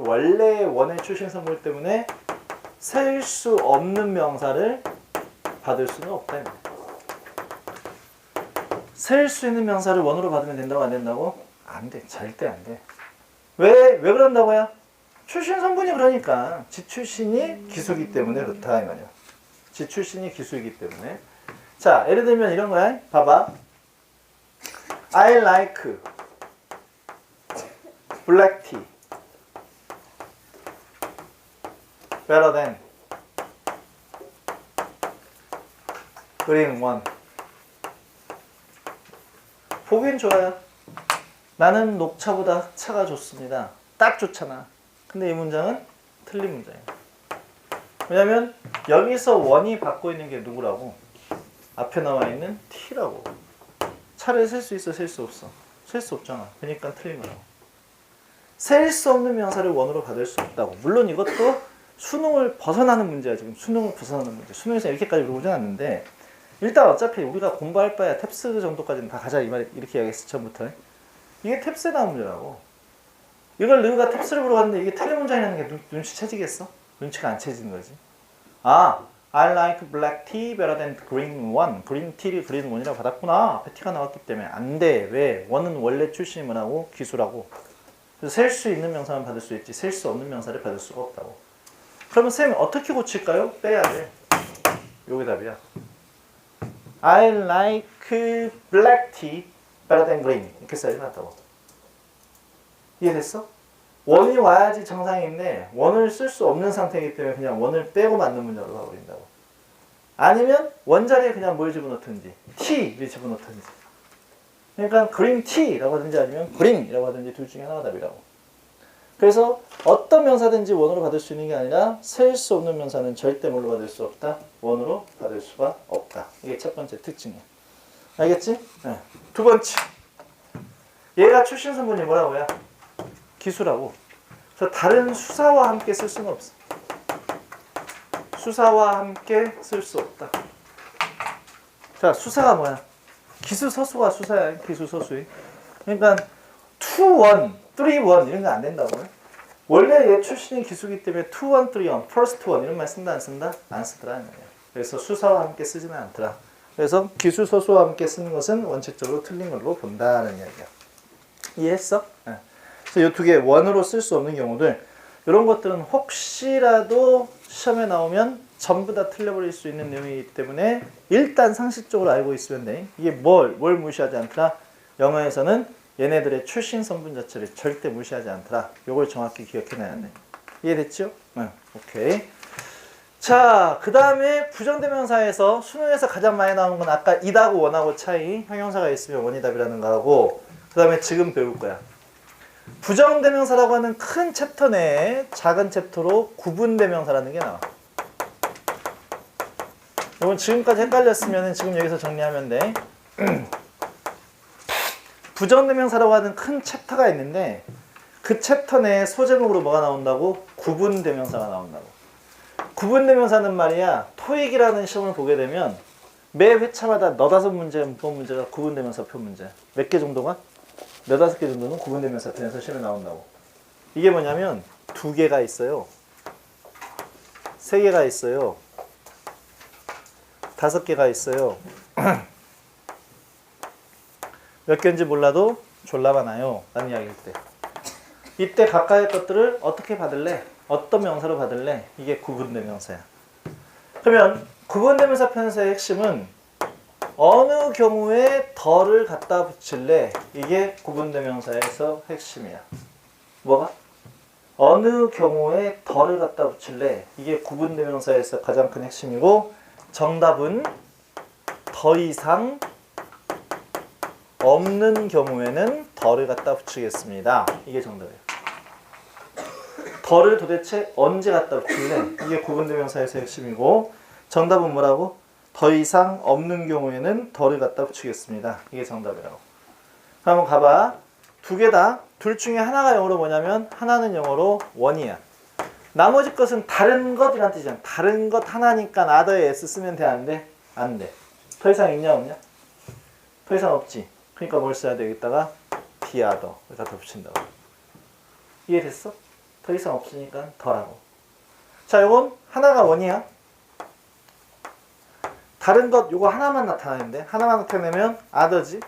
출신 성분 때문에 셀 수 없는 명사를 받을 수는 없다. 셀 수 있는 명사를 원으로 받으면 된다고 안 된다고? 안 돼. 절대 안 돼. 왜 그런다고요? 출신 성분이 그러니까 지 출신이 기수기 때문에 그렇다 이 말이야. 지 출신이 기수이기 때문에. 자, 예를 들면 이런 거야. 봐봐. I like black tea better than green one. 보기엔 좋아요. 나는 녹차보다 차가 좋습니다. 딱 좋잖아. 근데 이 문장은 틀린 문장이에요. 왜냐면 여기서 원이 받고 있는 게 누구라고? 앞에 나와 있는 t라고. 차를 셀 수 있어? 셀 수 없어? 셀 수 없잖아. 그러니까 틀린 거라고. 셀 수 없는 명사를 원으로 받을 수 없다고. 물론 이것도 수능을 벗어나는 문제야. 지금 수능을 벗어나는 문제. 수능에서 이렇게까지 물어보진 않는데 일단 어차피 우리가 공부할 바야 탭스 정도까지는 다 가자 이 말 이렇게 이야기했어 처음부터. 이게 탭스에 나온 문제라고. 이걸 너희가 탭스를 보러 갔는데 이게 틀린 문장이라는 게 눈치채지겠어? 눈치가 안 채지는 거지. 아, I like black tea better than green one. green tea를 green one이라고 받았구나. 앞에 t가 나왔기 때문에 안 돼. 왜? 원은 원래 출신이 뭐라고? 기수라고. 그래서 셀 수 있는 명사만 받을 수 있지 셀 수 없는 명사를 받을 수가 없다고. 그러면 쌤 어떻게 고칠까요? 빼야 돼. 요게 답이야. I like black tea better than green. 이렇게 써야지 맞다고. 이해됐어? 원이 와야지 정상인데 원을 쓸 수 없는 상태이기 때문에 그냥 원을 빼고 맞는 문장으로 가버린다고. 아니면 원자리에 그냥 뭘 집어넣든지 te를 집어넣든지. 그러니까 green tea라고 하든지 아니면 green이라고 하든지 둘 중에 하나가 답이라고. 그래서 어떤 명사든지 원으로 받을 수 있는 게 아니라 셀 수 없는 명사는 절대 뭘로 받을 수 없다? 원으로 받을 수가 없다. 이게 첫 번째 특징이야. 알겠지? 네. 두 번째. 얘가 출신 성분이 뭐라고요? 기수라고. 그래서 다른 수사와 함께 쓸 수는 없어. 수사와 함께 쓸 수 없다. 자, 수사가 뭐야? 기수 서수가 수사야. 기수 서수이. 그러니까 2, 1, 3, 1 이런 거 안 된다고요. 원래 얘 출신이 기수기 때문에 2, 1, 3, 1, first 1 이런 말 쓴다 안 쓴다? 안 쓰더라. 그래서 수사와 함께 쓰지는 않더라. 그래서 기수 서수와 함께 쓰는 것은 원칙적으로 틀린 걸로 본다는 이야기야. 이해했어? 네. 그래서 이 두 개 원으로 쓸 수 없는 경우들 이런 것들은 혹시라도 시험에 나오면 전부 다 틀려버릴 수 있는 내용이기 때문에 일단 상식적으로 알고 있으면 돼. 이게 뭘 무시하지 않더라? 영어에서는 얘네들의 출신 성분 자체를 절대 무시하지 않더라. 요걸 정확히 기억해놔야 돼. 이해됐죠? 응, 오케이. 자, 그 다음에 부정대명사에서 수능에서 가장 많이 나오는 건 아까 이다고 원하고 차이, 형용사가 있으면 원이 답이라는 거하고, 그 다음에 지금 배울 거야. 부정대명사라고 하는 큰 챕터 내에 작은 챕터로 구분대명사라는 게 나와. 이건 지금까지 헷갈렸으면 지금 여기서 정리하면 돼. 부정대명사라고 하는 큰 챕터가 있는데 그 챕터 내에 소제목으로 뭐가 나온다고? 구분대명사가 나온다고. 구분대명사는 말이야, 토익이라는 시험을 보게 되면 매 회차마다 너다섯 문제, 문법 문제가 구분대명사 표 문제. 몇 개 정도가? 네다섯 개 정도는 구분대명사 편에서 시험에 나온다고. 이게 뭐냐면 2개가 있어요. 3개가 있어요. 5개가 있어요. 몇 개인지 몰라도 졸라 많아요 라는 이야기일 때, 이때 각각의 것들을 어떻게 받을래? 어떤 명사로 받을래? 이게 구분대명사야. 그러면 구분대명사 편에서의 핵심은 어느 경우에 더를 갖다 붙일래? 이게 구분대명사에서 핵심이야. 뭐가? 어느 경우에 더를 갖다 붙일래? 이게 구분대명사에서 가장 큰 핵심이고, 정답은 더 이상 없는 경우에는 더를 갖다 붙이겠습니다. 이게 정답이에요. 더를 도대체 언제 갖다 붙일래? 이게 구분대명사에서 핵심이고, 정답은 뭐라고? 더 이상 없는 경우에는 더를 갖다 붙이겠습니다. 이게 정답이라고. 한번 가봐. 2개 다. 둘 중에 하나가 영어로 뭐냐면 하나는 영어로 원이야. 나머지 것은 다른 것이란 뜻이잖아. 다른 것 하나니까 other에 s 쓰면 돼, 안 돼? 안 돼. 더 이상 있냐 없냐? 더 이상 없지. 그러니까 뭘 써야 돼? 여기다가 the other 갖다 붙인다고. 이해됐어? 더 이상 없으니까 더라고. 자, 요건 하나가 원이야. 다른 것 요거 하나만 나타나는데, 하나만 나타내면 other지.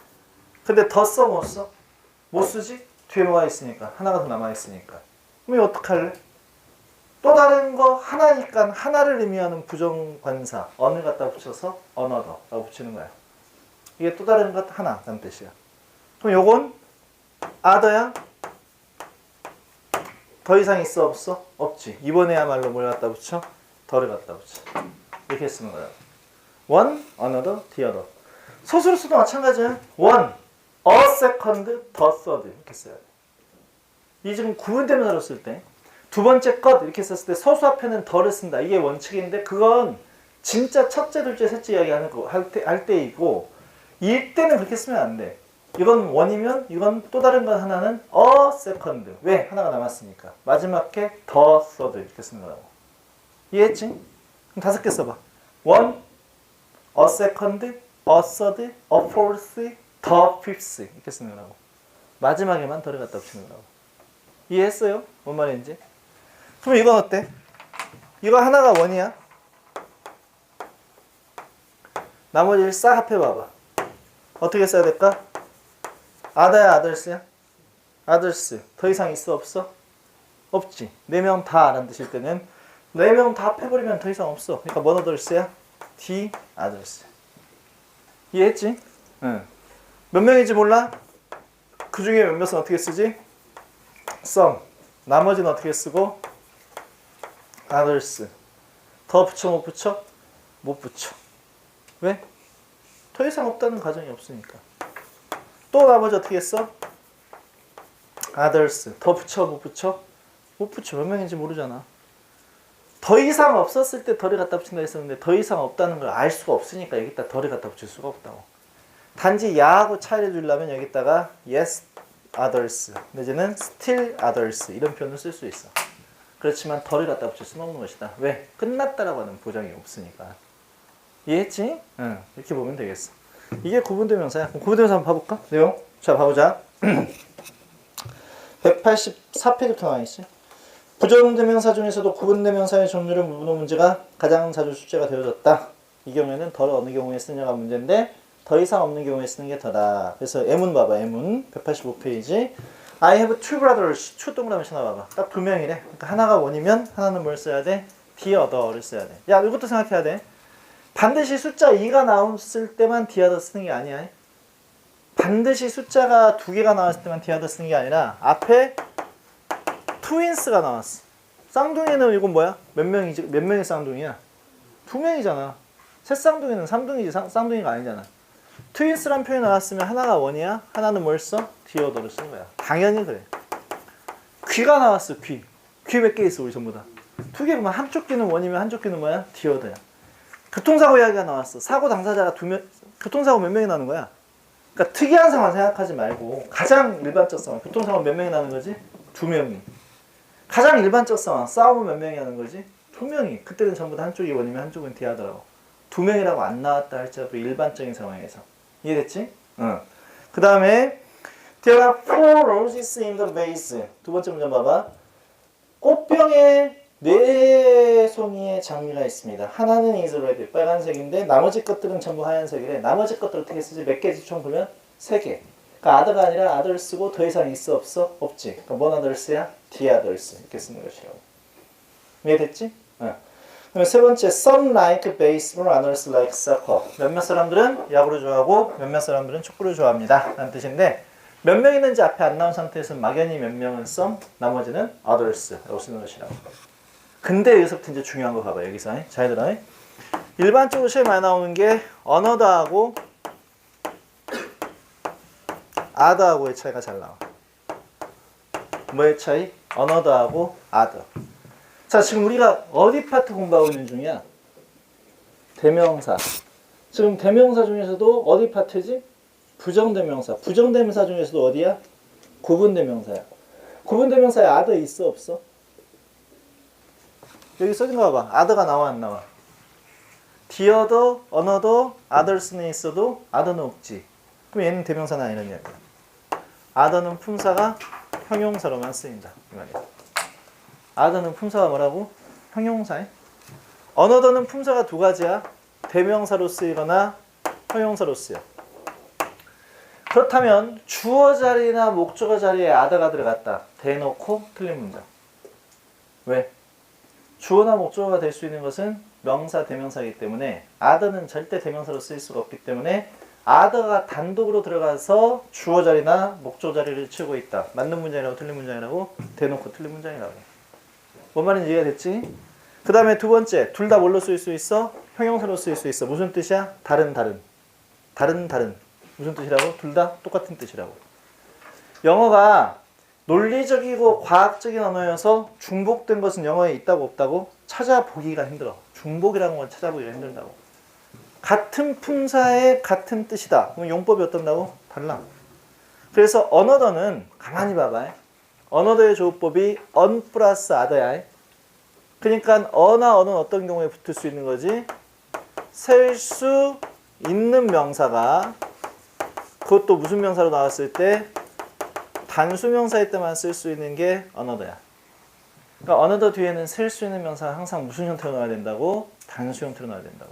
근데 더 써 못 써? 못 쓰지? 뒤에 뭐가 있으니까. 하나가 더 남아있으니까. 그럼 이거 어떡할래? 또 다른 거 하나니까 하나를 의미하는 부정관사 on을 갖다 붙여서 another라고 붙이는 거야. 이게 또 다른 것 하나라는 뜻이야. 그럼 요건 other야? 더 이상 있어 없어? 없지. 이번에야말로 뭘 갖다 붙여? 더를 갖다 붙여. 이렇게 쓰는 거야. one, another, the other. 소수로서도 마찬가지야. one, a second, the third 이렇게 써야 돼. 이 지금 구분대명사로 쓸 때 두 번째 것 이렇게 썼을 때 서수 앞에는 더를 쓴다. 이게 원칙인데 그건 진짜 첫째, 둘째, 셋째 이야기하는 거 할 때이고, 이때는 그렇게 쓰면 안 돼. 이건 원이면 이건 또 다른 것 하나는 a second. 왜? 하나가 남았으니까. 마지막 게 the third 이렇게 쓰는 거라고. 이해했지? 그럼 5개 써봐. one, a second, a third, a fourth, the fifth 이렇게 쓰는 거라고. 마지막에만 더를 갖다 붙이는 거라고. 이해했어요? 뭔 말인지? 그럼 이건 어때? 이거 하나가 원이야. 나머지를 싹 합해봐봐. 어떻게 써야 될까? other야, others야? others. 더 이상 있어 없어? 없지. 4명 다 라는 뜻일 때는 4명 다 합해버리면 더 이상 없어. 그러니까 what others야? the others. 이해했지? 응. 몇 명인지 몰라? 그 중에 몇몇은 어떻게 쓰지? some. 나머지는 어떻게 쓰고? others. 더 붙여 못 붙여? 못 붙여. 왜? 더 이상 없다는 가정이 없으니까. 또 나머지 어떻게 써? others. 더 붙여 못 붙여? 못 붙여. 몇 명인지 모르잖아. 더 이상 없었을 때 덜을 갖다 붙인다 했었는데 더 이상 없다는 걸 알 수가 없으니까 여기다 덜을 갖다 붙일 수가 없다고. 단지 야하고 차이를 주려면 여기다가 yes others 내지는 still others 이런 표현을 쓸 수 있어. 그렇지만 덜을 갖다 붙일 수는 없는 것이다. 왜? 끝났다라고 하는 보장이 없으니까. 이해했지? 응. 이렇게 보면 되겠어. 이게 구분대명사야. 그럼 구분대명사 한번 봐볼까? 내용. 자, 봐보자. 184페이지부터 나와있지. 부정대명사 중에서도 구분대명사의 종류를 물어보는 문제가 가장 자주 출제가 되어졌다. 이 경우에는 덜을 어느 경우에 쓰냐가 문제인데 더 이상 없는 경우에 쓰는 게 더다. 그래서 M은 봐봐. M은 185페이지. I have two brothers. two 동그라미 쳐놔 봐봐. 딱 2명이래. 그러니까 하나가 원이면 하나는 뭘 써야 돼? the other를 써야 돼. 야, 이것도 생각해야 돼. 반드시 숫자 2가 나왔을 때만 the other 쓰는 게 아니야. 반드시 숫자가 2개가 나왔을 때만 the other 쓰는 게 아니라 앞에 twins가 나왔어. 쌍둥이는 이건 뭐야? 몇 명의 쌍둥이야? 2명이잖아. 새 쌍둥이는 3둥이지 쌍둥이가 아니잖아. 트윈스란 표현이 나왔으면 하나가 원이야. 하나는 뭘 써? the other를 쓴 거야. 당연히 그래. 귀가 나왔어. 귀 몇 개 있어 우리 전부 다. 2개 보면 한쪽 귀는 원이면 한쪽 귀는 뭐야? the other야. 교통사고 이야기가 나왔어. 사고 당사자가 2명. 교통사고 몇 명이 나는 거야? 그러니까 특이한 상황 생각하지 말고 가장 일반적 상황. 교통사고 몇 명이 나는 거지? 2명이. 가장 일반적 상황. 싸움은 몇 명이 하는 거지? 2명이. 그때는 전부 다 한쪽이 원이면 한쪽은 the other라고. 2명이라고 안 나왔다 할지라도 일반적인 상황에서. 이해됐지? 응. 그 다음에 There are 4 roses in the vase. 두 번째 문제 봐봐. 꽃병에 4송이의 장미가 있습니다. 하나는 is red, 빨간색인데 나머지 것들은 전부 하얀색이래. 나머지 것들 어떻게 쓰지? 몇 개지 총 보면? 3개. 그러니까 other가 아니라 other 쓰고 더 이상 있어 없어? 없지. 그러니까 뭔 others야? the others. 이렇게 쓰는 것이라고. 이해됐지? 응. 그럼 세 번째, some like baseball, others like soccer. 몇몇 사람들은 야구를 좋아하고 몇몇 사람들은 축구를 좋아합니다. 라는 뜻인데 몇 명 있는지 앞에 안 나온 상태에서 막연히 몇 명은 some, 나머지는 others라고 쓰는 것이라고. 근데 여기서부터 이제 중요한 거 봐봐. 여기서. 잘 들어. 일반적으로 제일 많이 나오는 게 another하고 other하고의 차이가 잘 나와. 뭐의 차이? another하고 other. 자, 지금 우리가 어디 파트 공부하고 있는 중이야? 대명사. 지금 대명사 중에서도 어디 파트지? 부정대명사. 부정대명사 중에서도 어디야? 구분대명사야. 구분대명사에 other 있어 없어? 여기 써진 거 봐봐. other가 나와 안 나와? the other, another, others는 있어도 other는 없지. 그럼 얘는 대명사는 아니란 이야기야. other는 품사가 형용사로만 쓰인다. 이 말이야. other는 품사가 뭐라고? 형용사에. another는 품사가 2가지야. 대명사로 쓰이거나 형용사로 쓰여. 그렇다면 주어 자리나 목적어 자리에 other가 들어갔다. 대놓고 틀린 문장. 왜? 주어나 목적어가 될 수 있는 것은 명사, 대명사이기 때문에 other는 절대 대명사로 쓰일 수가 없기 때문에 other가 단독으로 들어가서 주어 자리나 목적어 자리를 채우고 있다. 맞는 문장이라고 틀린 문장이라고? 대놓고 틀린 문장이라고 해. 뭔 말인지 이해가 됐지? 그 다음에 두 번째, 둘 다 뭘로 쓰일 수 있어? 형용사로 쓰일 수 있어. 무슨 뜻이야? 다른. 무슨 뜻이라고? 둘 다 똑같은 뜻이라고. 영어가 논리적이고 과학적인 언어여서 중복된 것은 영어에 있다고 없다고? 찾아보기가 힘들어. 중복이라는 건 찾아보기가 힘들다고. 같은 품사의 같은 뜻이다. 그럼 용법이 어떤다고? 달라. 그래서 another는 가만히 봐봐. another의 조업법이 on 플러스 other야. 그러니까 어나 어는 어떤 경우에 붙을 수 있는 거지? 셀 수 있는 명사가 그것도 무슨 명사로 나왔을 때? 단수명사일 때만 쓸 수 있는 게 another야. 그러니까 another 뒤에는 셀 수 있는 명사가 항상 무슨 형태로 나와야 된다고? 단수 형태로 나와야 된다고.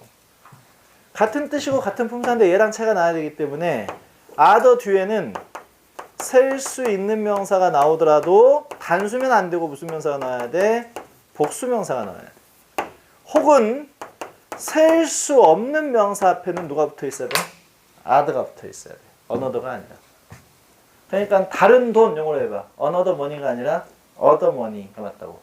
같은 뜻이고 같은 품사인데 얘랑 차이가 나야 되기 때문에 other 뒤에는 셀 수 있는 명사가 나오더라도 단수면 안 되고 무슨 명사가 나와야 돼? 복수명사가 나와야 돼. 혹은 셀 수 없는 명사 앞에는 누가 붙어 있어야 돼? other가 붙어 있어야 돼. another가 아니라. 그러니까 다른 돈 영어로 해봐. another money가 아니라 other money가 맞다고.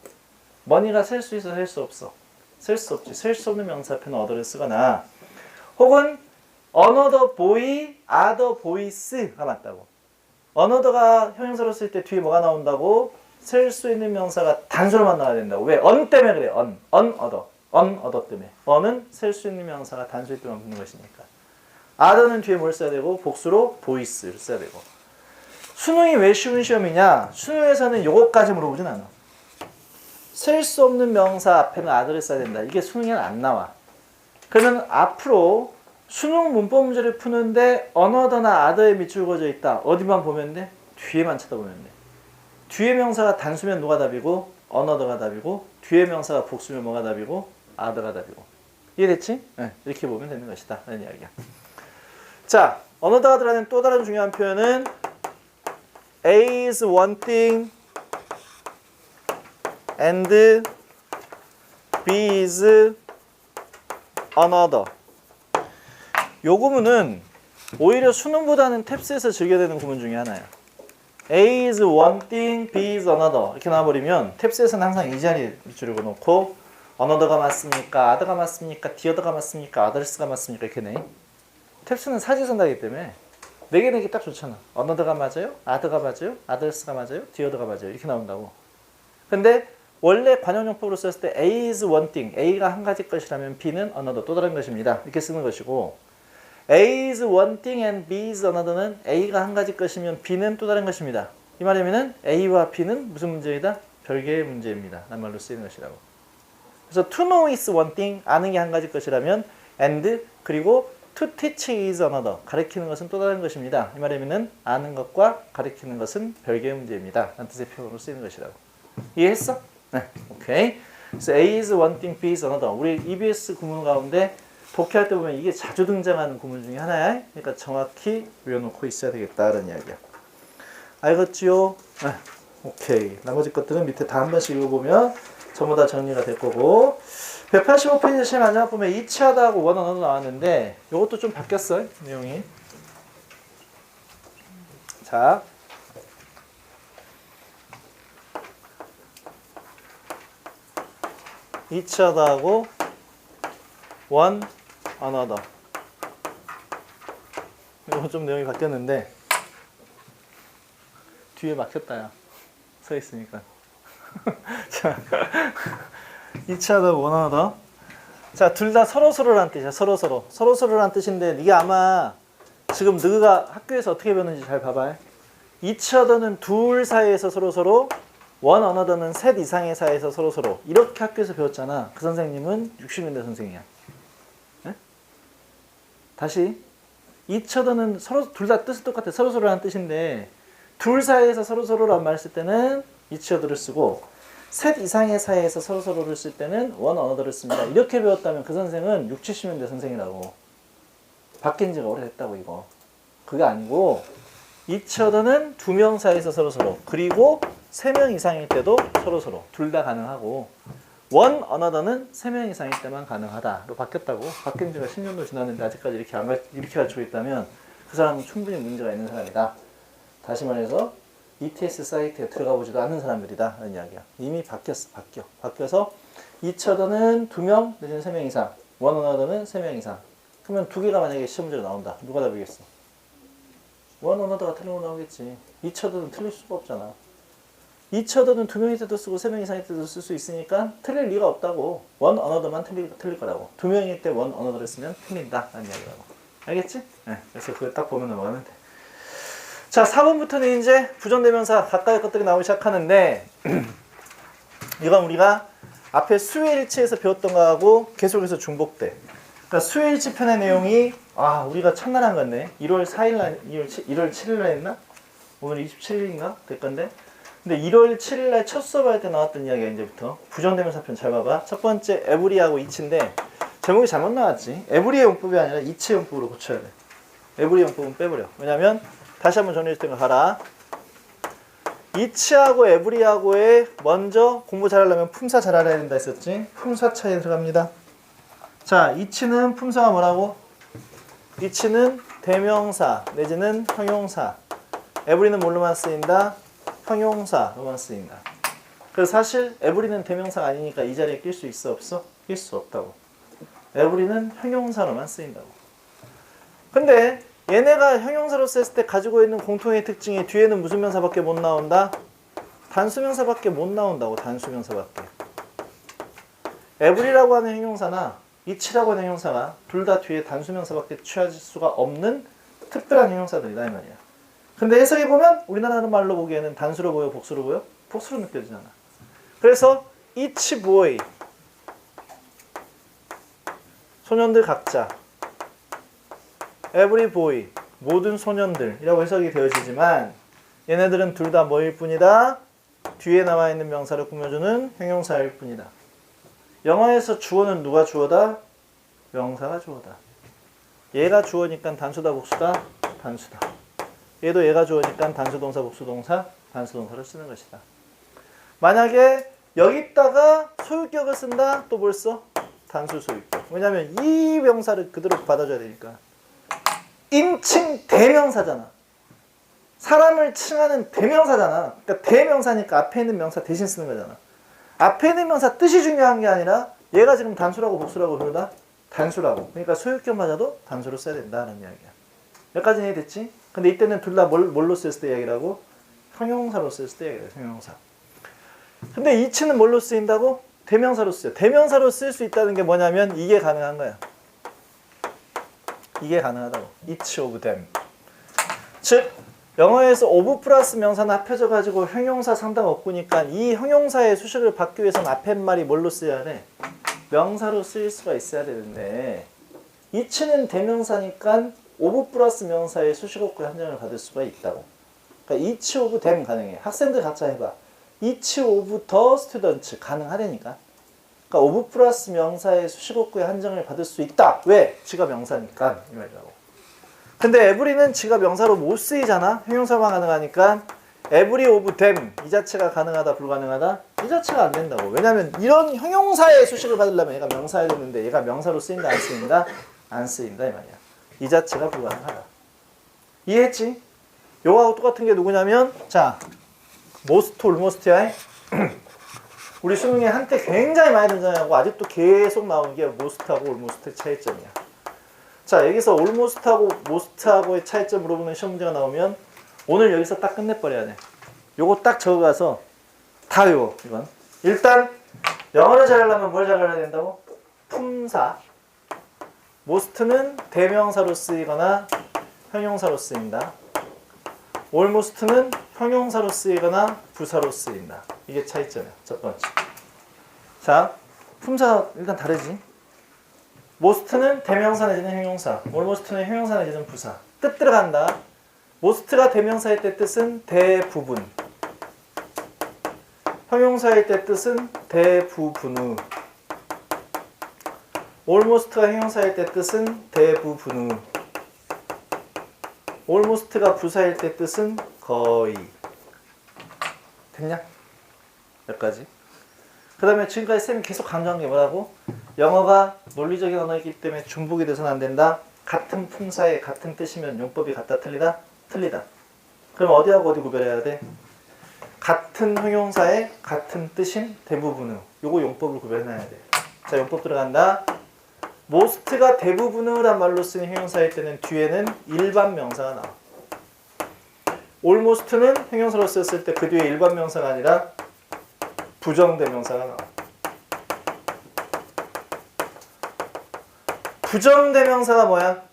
money가 셀 수 있어, 셀 수 없어? 셀 수 없지. 셀 수 없는 명사 앞에는 other를 쓰거나 혹은 another boy, other boys가 맞다고. another가 형용사로 쓸 때 뒤에 뭐가 나온다고? 셀 수 있는 명사가 단수로만 나와야 된다고. 왜? on 때문에 그래. on other 때문에. on은 셀 수 있는 명사가 단수일 때만 붙는 것이니까. other는 뒤에 뭘 써야 되고? 복수로 boys를 써야 되고. 수능이 왜 쉬운 시험이냐? 수능에서는 요거까지 물어보진 않아. 셀 수 없는 명사 앞에는 other를 써야 된다. 이게 수능에는 안 나와. 그러면 앞으로 수능 문법 문제를 푸는데 another나 other에 밑줄 그어져 있다. 어디만 보면 돼? 뒤에만 쳐다보면 돼. 뒤에 명사가 단수면 누가 답이고 another가 답이고 뒤에 명사가 복수면 뭐가 답이고 other가 답이고. 이해됐지? 네, 이렇게 보면 되는 것이다. 라는 이야기야. 자, another가 들어가는 또 다른 중요한 표현은 A is one thing and B is another. 요 구문은 오히려 수능보다는 탭스에서 즐겨야 되는 구문 중에 하나예요. A is one thing, B is another 이렇게 나와버리면 탭스에서는 항상 이 자리에 밑줄을 그어놓고 another가 맞습니까? other가 맞습니까? the other가 맞습니까? others가 맞습니까? 이렇게 내. 탭스는 사지선다기 때문에 네 개 내기 딱 좋잖아. another가 맞아요? other가 맞아요? others가 맞아요? the other가 맞아요? 이렇게 나온다고. 근데 원래 관용용법으로 썼을 때 A is one thing, A가 한 가지 것이라면 B는 another 또 다른 것입니다. 이렇게 쓰는 것이고 A is one thing and B is another는 A가 한 가지 것이면 B는 또 다른 것입니다. 이 말이면은 A와 B는 무슨 문제이다? 별개의 문제입니다. 라는 말로 쓰이는 것이라고. 그래서 to know is one thing, 아는 게 한 가지 것이라면 and 그리고 to teach is another, 가르치는 것은 또 다른 것입니다. 이 말이면은 아는 것과 가르치는 것은 별개의 문제입니다. 라는 뜻의 표현으로 쓰이는 것이라고. 이해했어? 네, 오케이. 그래서 A is one thing, B is another. 우리 EBS 구문 가운데 독해할 때 보면 이게 자주 등장하는 구문 중에 하나야. 그러니까 정확히 외워놓고 있어야 되겠다는 이야기야. 알겠지요? 네, 오케이. 나머지 것들은 밑에 다 한 번씩 읽어보면 전부 다 정리가 될 거고 185페이지 시험 마지막 보면 이치하다하고 원 언어도 나왔는데 이것도 좀 바뀌었어요. 내용이. 자, 이치하다하고 one another. 이거 좀 내용이 바뀌었는데 뒤에 막혔다 야. 서 있으니까. 자, 이치하다하고 one another. 자, 둘 다 서로서로란 뜻이야. 서로서로란 뜻인데 네가 아마 지금 너가 학교에서 어떻게 배웠는지 잘 봐봐. 이치하다는 둘 사이에서 서로서로, 원 언어더는 셋 이상의 사이에서 서로서로 이렇게 학교에서 배웠잖아. 그 선생님은 60년대 선생이야. 네? 다시 eachother는 서로 둘 다 뜻이 똑같아. 서로서로라는 뜻인데 둘 사이에서 서로서로란 말을 쓸 때는 eachother를 쓰고 셋 이상의 사이에서 서로서로를 쓸 때는 one another를 씁니다. 이렇게 배웠다면 그 선생은 60, 70년대 선생이라고. 바뀐 지가 오래됐다고 이거. 그게 아니고 eachother는 두 명 사이에서 서로서로, 그리고 3명 이상일 때도 서로서로 둘 다 가능하고 one another는 3명 이상일 때만 가능하다로 바뀌었다고. 바뀐 지가 10년도 지났는데 아직까지 이렇게 가르치고 있다면 그 사람은 충분히 문제가 있는 사람이다. 다시 말해서 ETS 사이트에 들어가 보지도 않는 사람들이다 라는 이야기야. 이미 바뀌어서 eachother는 2명 내지는 3명 이상, one another는 3명 이상. 그러면 두 개가 만약에 시험 문제로 나온다. 누가 답이겠어? one another가 틀린 거 나오겠지. eachother는 틀릴 수가 없잖아. eachother는 2명일 때도 쓰고 3명 이상일 때도 쓸 수 있으니까 틀릴 리가 없다고. one another만 틀릴 거라고. 2명일 때 one another를 쓰면 틀린다 라는 이야기라고. 알겠지? 네. 그래서 그걸 딱 보면 넘어가면 돼. 자, 4번부터는 이제 부정대명사 가까이 것들이 나오기 시작하는데 이건 우리가 앞에 수요일치에서 배웠던 거하고 계속해서 중복돼. 그러니까 수요일치 편의 내용이 우리가 첫날 한 건데 1월 7일 날 했나? 오늘 27일인가? 될 건데. 근데 1월 7일 날 첫 수업할 때 나왔던 이야기야. 이제부터 부정대명사 편 잘 봐봐. 첫 번째 에브리하고 이치인데 제목이 잘못 나왔지. 에브리의 용법이 아니라 이치의 용법으로 고쳐야 돼. 에브리 용법은 빼버려. 왜냐면 다시 한번 정리해 줄 테니까 가라. 이치하고 에브리하고의 먼저 공부 잘하려면 품사 잘 알아야 된다 했었지. 품사 차이에 들어갑니다. 자, 이치는 품사가 뭐라고? 이치는 대명사 내지는 형용사. 에브리는 뭘로만 쓰인다? 형용사로만 쓰인다. 그래서 사실 에브리는 대명사가 아니니까 이 자리에 낄 수 있어 없어? 낄 수 없다고. 에브리는 형용사로만 쓰인다고. 근데 얘네가 형용사로 썼을 때 가지고 있는 공통의 특징이 뒤에는 무슨 명사밖에 못 나온다? 단수명사밖에 못 나온다고. 단수명사밖에. 에브리라고 하는 형용사나 이치라고 하는 형용사가 둘 다 뒤에 단수명사밖에 취할 수가 없는 특별한 형용사들이다 이 말이야. 근데 해석해보면 우리나라 말로 보기에는 단수로 보여? 복수로 보여? 복수로 느껴지잖아. 그래서 each boy, 소년들 각자, every boy, 모든 소년들이라고 해석이 되어지지만 얘네들은 둘 다 뭐일 뿐이다? 뒤에 나와 있는 명사를 꾸며주는 형용사일 뿐이다. 영어에서 주어는 누가 주어다? 명사가 주어다. 얘가 주어니까 단수다 복수다? 단수다. 얘도 얘가 주어니까 단수동사 복수동사? 단수동사를 쓰는 것이다. 만약에 여기다가 소유격을 쓴다. 또 뭘 써? 단수 소유격. 왜냐면 이 명사를 그대로 받아줘야 되니까. 인칭 대명사잖아. 사람을 칭하는 대명사잖아. 그러니까 대명사니까 앞에 있는 명사 대신 쓰는 거잖아. 앞에 있는 명사 뜻이 중요한 게 아니라 얘가 지금 단수라고 복수라고 그러다? 단수라고. 그러니까 소유격 맞아도 단수로 써야 된다는 이야기야. 여기까지 이해됐지? 근데 이때는 둘 다 뭘로 쓰였을 때 이야기라고? 형용사로 쓰였을 때 이야기야. 형용사. 근데 이치는 뭘로 쓰인다고? 대명사로 쓰여. 대명사로 쓸 수 있다는 게 뭐냐면 이게 가능한 거야. 이게 가능하다고. each of them. 즉 영어에서 of 플러스 명사는 합해져가지고 형용사 상당 없으니까 이 형용사의 수식을 받기 위해서는 앞에 말이 뭘로 쓰여야 돼? 명사로 쓰일 수가 있어야 되는데 each는 대명사니까 of 플러스 명사의 수식어구의 한정을 받을 수가 있다고. 그러니까 each of them 가능해. 학생들 각자 해봐. each of the students 가능하다니까. 그러니까 of 플러스 명사의 수식어구의 한정을 받을 수 있다. 왜? 지가 명사니까 이 말이라고. 근데 every는 지가 명사로 못 쓰이잖아. 형용사만 가능하니까 every of them 이 자체가 가능하다 불가능하다? 이 자체가 안 된다고. 왜냐면 이런 형용사의 수식을 받으려면 얘가 명사야 되는데 얘가 명사로 쓰인다 안 쓰인다? 안 쓰인다 이 말이야. 이 자체가 불가능하다. 이해했지? 요거하고 똑같은 게 누구냐면 자 most, almost야. 우리 수능에 한때 굉장히 많이 등장하고 아직도 계속 나오는 게 most하고 almost의 차이점이야. 자 여기서 almost하고 most하고의 차이점 물어보는 시험 문제가 나오면 오늘 여기서 딱 끝내버려야 돼. 요거 딱 적어가서 다 외워 이건. 일단 영어를 잘하려면 뭘 잘해야 된다고? 품사. most는 대명사로 쓰이거나 형용사로 쓰인다. almost는 형용사로 쓰이거나 부사로 쓰인다. 이게 차이점이야. 첫 번째. 자, 품사 일단 다르지. most는 대명사 내지는 형용사, almost는 형용사 내지는 부사. 뜻 들어간다. most가 대명사일 때 뜻은 대부분. 형용사일 때 뜻은 대부분의. almost가 형용사일 때 뜻은 대부분의. almost가 부사일 때 뜻은 거의. 됐냐? 여기까지. 그 다음에 지금까지 쌤이 계속 강조한 게 뭐라고? 영어가 논리적인 언어이기 때문에 중복이 돼서는 안 된다. 같은 품사에 같은 뜻이면 용법이 같다 틀리다? 틀리다. 그럼 어디하고 어디 구별해야 돼? 같은 형용사에 같은 뜻인 대부분의. 요거 용법을 구별해놔야 돼. 자, 용법 들어간다. most가 대부분의란 말로 쓰는 형용사일 때는 뒤에는 일반 명사가 나와. almost는 형용사로 썼을 때 그 뒤에 일반 명사가 아니라 부정대명사가 나와. 부정대명사가 뭐야?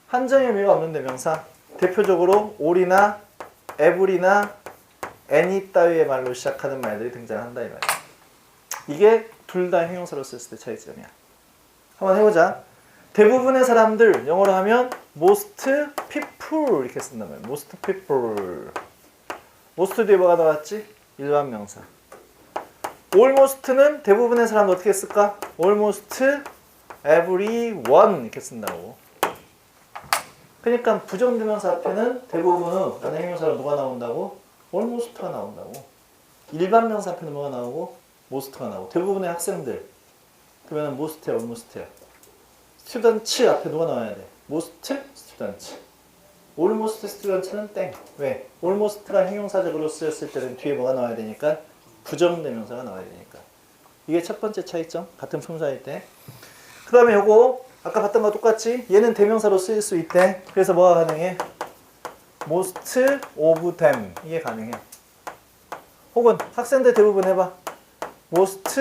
한정의 의미가 없는 대명사. 대표적으로 all이나 every나 any 따위의 말로 시작하는 말들이 등장한다 이 말이야. 이게 둘 다 형용사로 썼을 때 차이점이야. 한번 해보자. 대부분의 사람들 영어로 하면 most people 이렇게 쓴단 말이야. most people. most 뒤에 뭐가 나왔지? 일반 명사. almost는 대부분의 사람들 어떻게 쓸까? almost everyone 이렇게 쓴다고. 그러니까 부정대명사 앞에는 대부분의 라는 형용사로 뭐가 나온다고? almost가 나온다고. 일반 명사 앞에는 뭐가 나오고? most가 나오고. 대부분의 학생들 그러면 most야 almost야. students 앞에 누가 나와야 돼? most students. almost student는 땡. 왜? almost가 형용사적으로 쓰였을 때는 뒤에 뭐가 나와야 되니까? 부정대명사가 나와야 되니까. 이게 첫 번째 차이점. 같은 품사일 때. 그 다음에 요거 아까 봤던 거 똑같지? 얘는 대명사로 쓰일 수 있대. 그래서 뭐가 가능해? most of them 이게 가능해. 혹은 학생들 대부분 해봐. most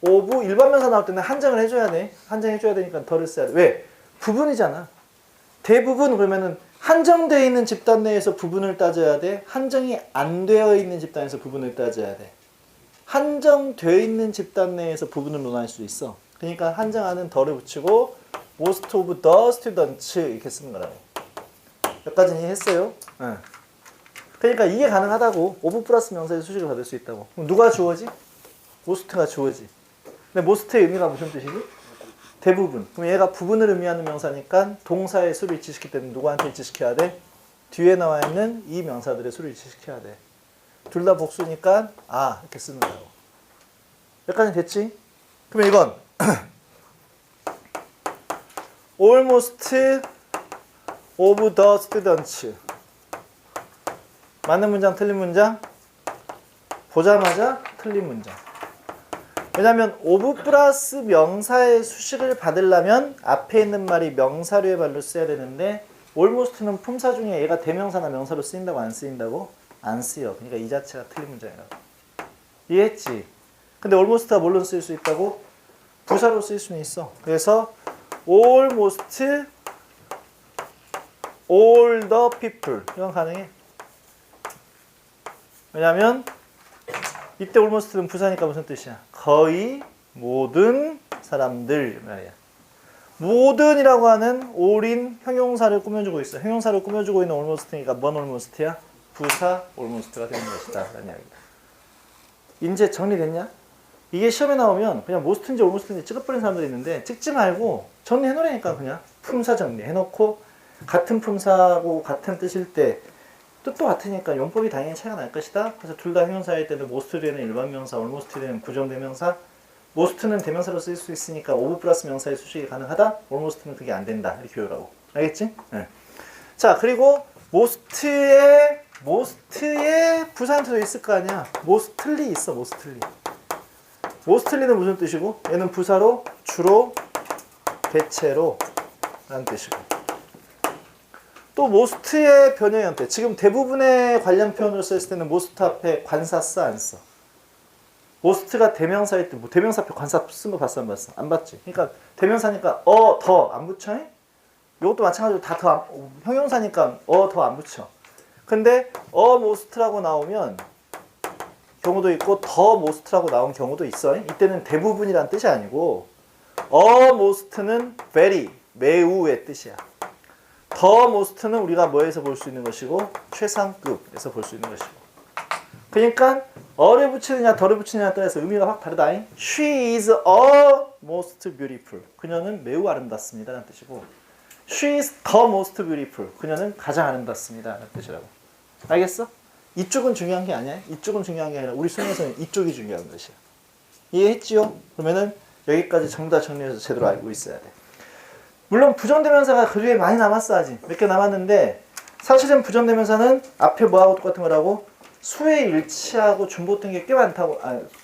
of 일반 명사 나올 때는 한정을 해줘야 돼. 한정해줘야 되니까 덜을 써야 돼. 왜? 부분이잖아. 대부분 그러면은 한정되어 있는 집단 내에서 부분을 따져야 돼. 한정이 안 되어 있는 집단에서 부분을 따져야 돼. 한정되어 있는 집단 내에서 부분을 논할 수 있어. 그러니까 한정하는 덜을 붙이고 most of the students 이렇게 쓰는 거라고. 여기까지 이해했어요? 응. 그러니까 이게 가능하다고. of 플러스 명사의 수식을 받을 수 있다고. 그럼 누가 주어지? most가 주어지. 근데 most의 의미가 무슨 뜻이지? 대부분. 그럼 얘가 부분을 의미하는 명사니까 동사의 수를 일치시킬 때는 누구한테 일치시켜야 돼? 뒤에 나와 있는 이 명사들의 수를 일치시켜야 돼. 둘 다 복수니까 이렇게 쓰는 거예요. 여기까지 됐지? 그러면 이건 almost of the students. 맞는 문장, 틀린 문장? 보자마자 틀린 문장. 왜냐면 of 플러스 명사의 수식을 받으려면 앞에 있는 말이 명사류의 말로 써야 되는데 almost는 품사 중에 얘가 대명사나 명사로 쓰인다고 안 쓰인다고? 안 쓰여. 그러니까 이 자체가 틀린 문장이라고. 이해했지? 근데 almost가 뭘로 쓰일 수 있다고? 부사로 쓰일 수는 있어. 그래서 almost all the people. 이건 가능해. 왜냐면 이때 almost는 부사니까 무슨 뜻이야? 거의 모든 사람들 말이야. 모든이라고 하는 all인 형용사를 꾸며주고 있어. 형용사를 꾸며주고 있는 almost니까 뭔 almost야? 부사 almost가 되는 것이다 라는 이야기다. 이제 정리됐냐? 이게 시험에 나오면 그냥 most인지 almost인지 찍어버리는 사람들이 있는데 찍지 말고 정리해놓으라니까. 그냥 품사 정리해놓고 같은 품사하고 같은 뜻일 때 뜻도 같으니까 용법이 당연히 차이가 날 것이다. 그래서 둘 다 형용사일 때는 most 되는 일반 명사, almost 되는 부정대명사. most는 대명사로 쓸 수 있으니까 of 플러스 명사의 수식이 가능하다. almost는 그게 안 된다. 이렇게 외우라고. 알겠지? 네. 자, 그리고 most에 부사한테도 있을 거 아니야. mostly 있어. mostly는 무슨 뜻이고? 얘는 부사로 주로, 대체로 라는 뜻이고. 또 most의 변형 형태. 지금 대부분의 관련 표현으로 썼을 때는 most 앞에 관사 써, 안 써? most가 대명사일 때 대명사 앞에 관사 쓴 거 봤어, 안 봤어? 안 봤지? 그러니까 대명사니까 더 안 붙여? 이것도 마찬가지로 다 형용사니까 더 안 붙여. 근데 most라고 나오면 경우도 있고 더 most라고 나온 경우도 있어. 이때는 대부분이란 뜻이 아니고 most는 very, 매우의 뜻이야. 더 most는 우리가 뭐에서 볼 수 있는 것이고 최상급에서 볼 수 있는 것이고. 그러니까 어를 붙이느냐 덜을 붙이느냐에 따라서 의미가 확 다르다. She is a most beautiful. 그녀는 매우 아름답습니다 라는 뜻이고 She is the most beautiful. 그녀는 가장 아름답습니다 라는 뜻이라고. 알겠어? 이쪽은 중요한 게 아니야. 이쪽은 중요한 게 아니라 우리 수능에서는 이쪽이 중요한 것이야. 이해했지요? 그러면은 여기까지 전부 다 정리해서 제대로 알고 있어야 돼. 물론 부정대명사가 그 뒤에 많이 남았어. 아직 몇 개 남았는데 사실은 부정대명사는 앞에 뭐하고 똑같은 거라고? 수의 일치하고 준보된 게 꽤 많다고.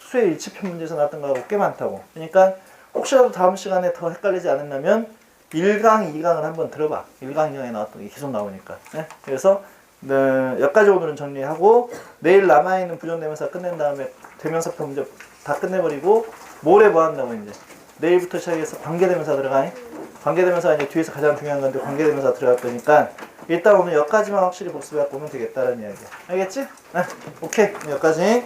수의 일치편 문제에서 나왔던 거하고 꽤 많다고. 그러니까 혹시라도 다음 시간에 더 헷갈리지 않는다면 1강, 2강을 한번 들어봐. 1강, 2강에 나왔던 게 계속 나오니까. 네? 그래서 여기까지 오늘은 정리하고 내일 남아있는 부정대명사 끝낸 다음에 대명사편 문제 다 끝내버리고 모레 뭐 한다고 이제 내일부터 시작해서 관계대명사 들어가. 관계대명사가 이제 뒤에서 가장 중요한 건데 관계대명사 들어갈 거니까 일단 오늘 여기까지만 확실히 복습해갖고 오면 되겠다는 이야기야. 알겠지? 네, 오케이. 여기까지.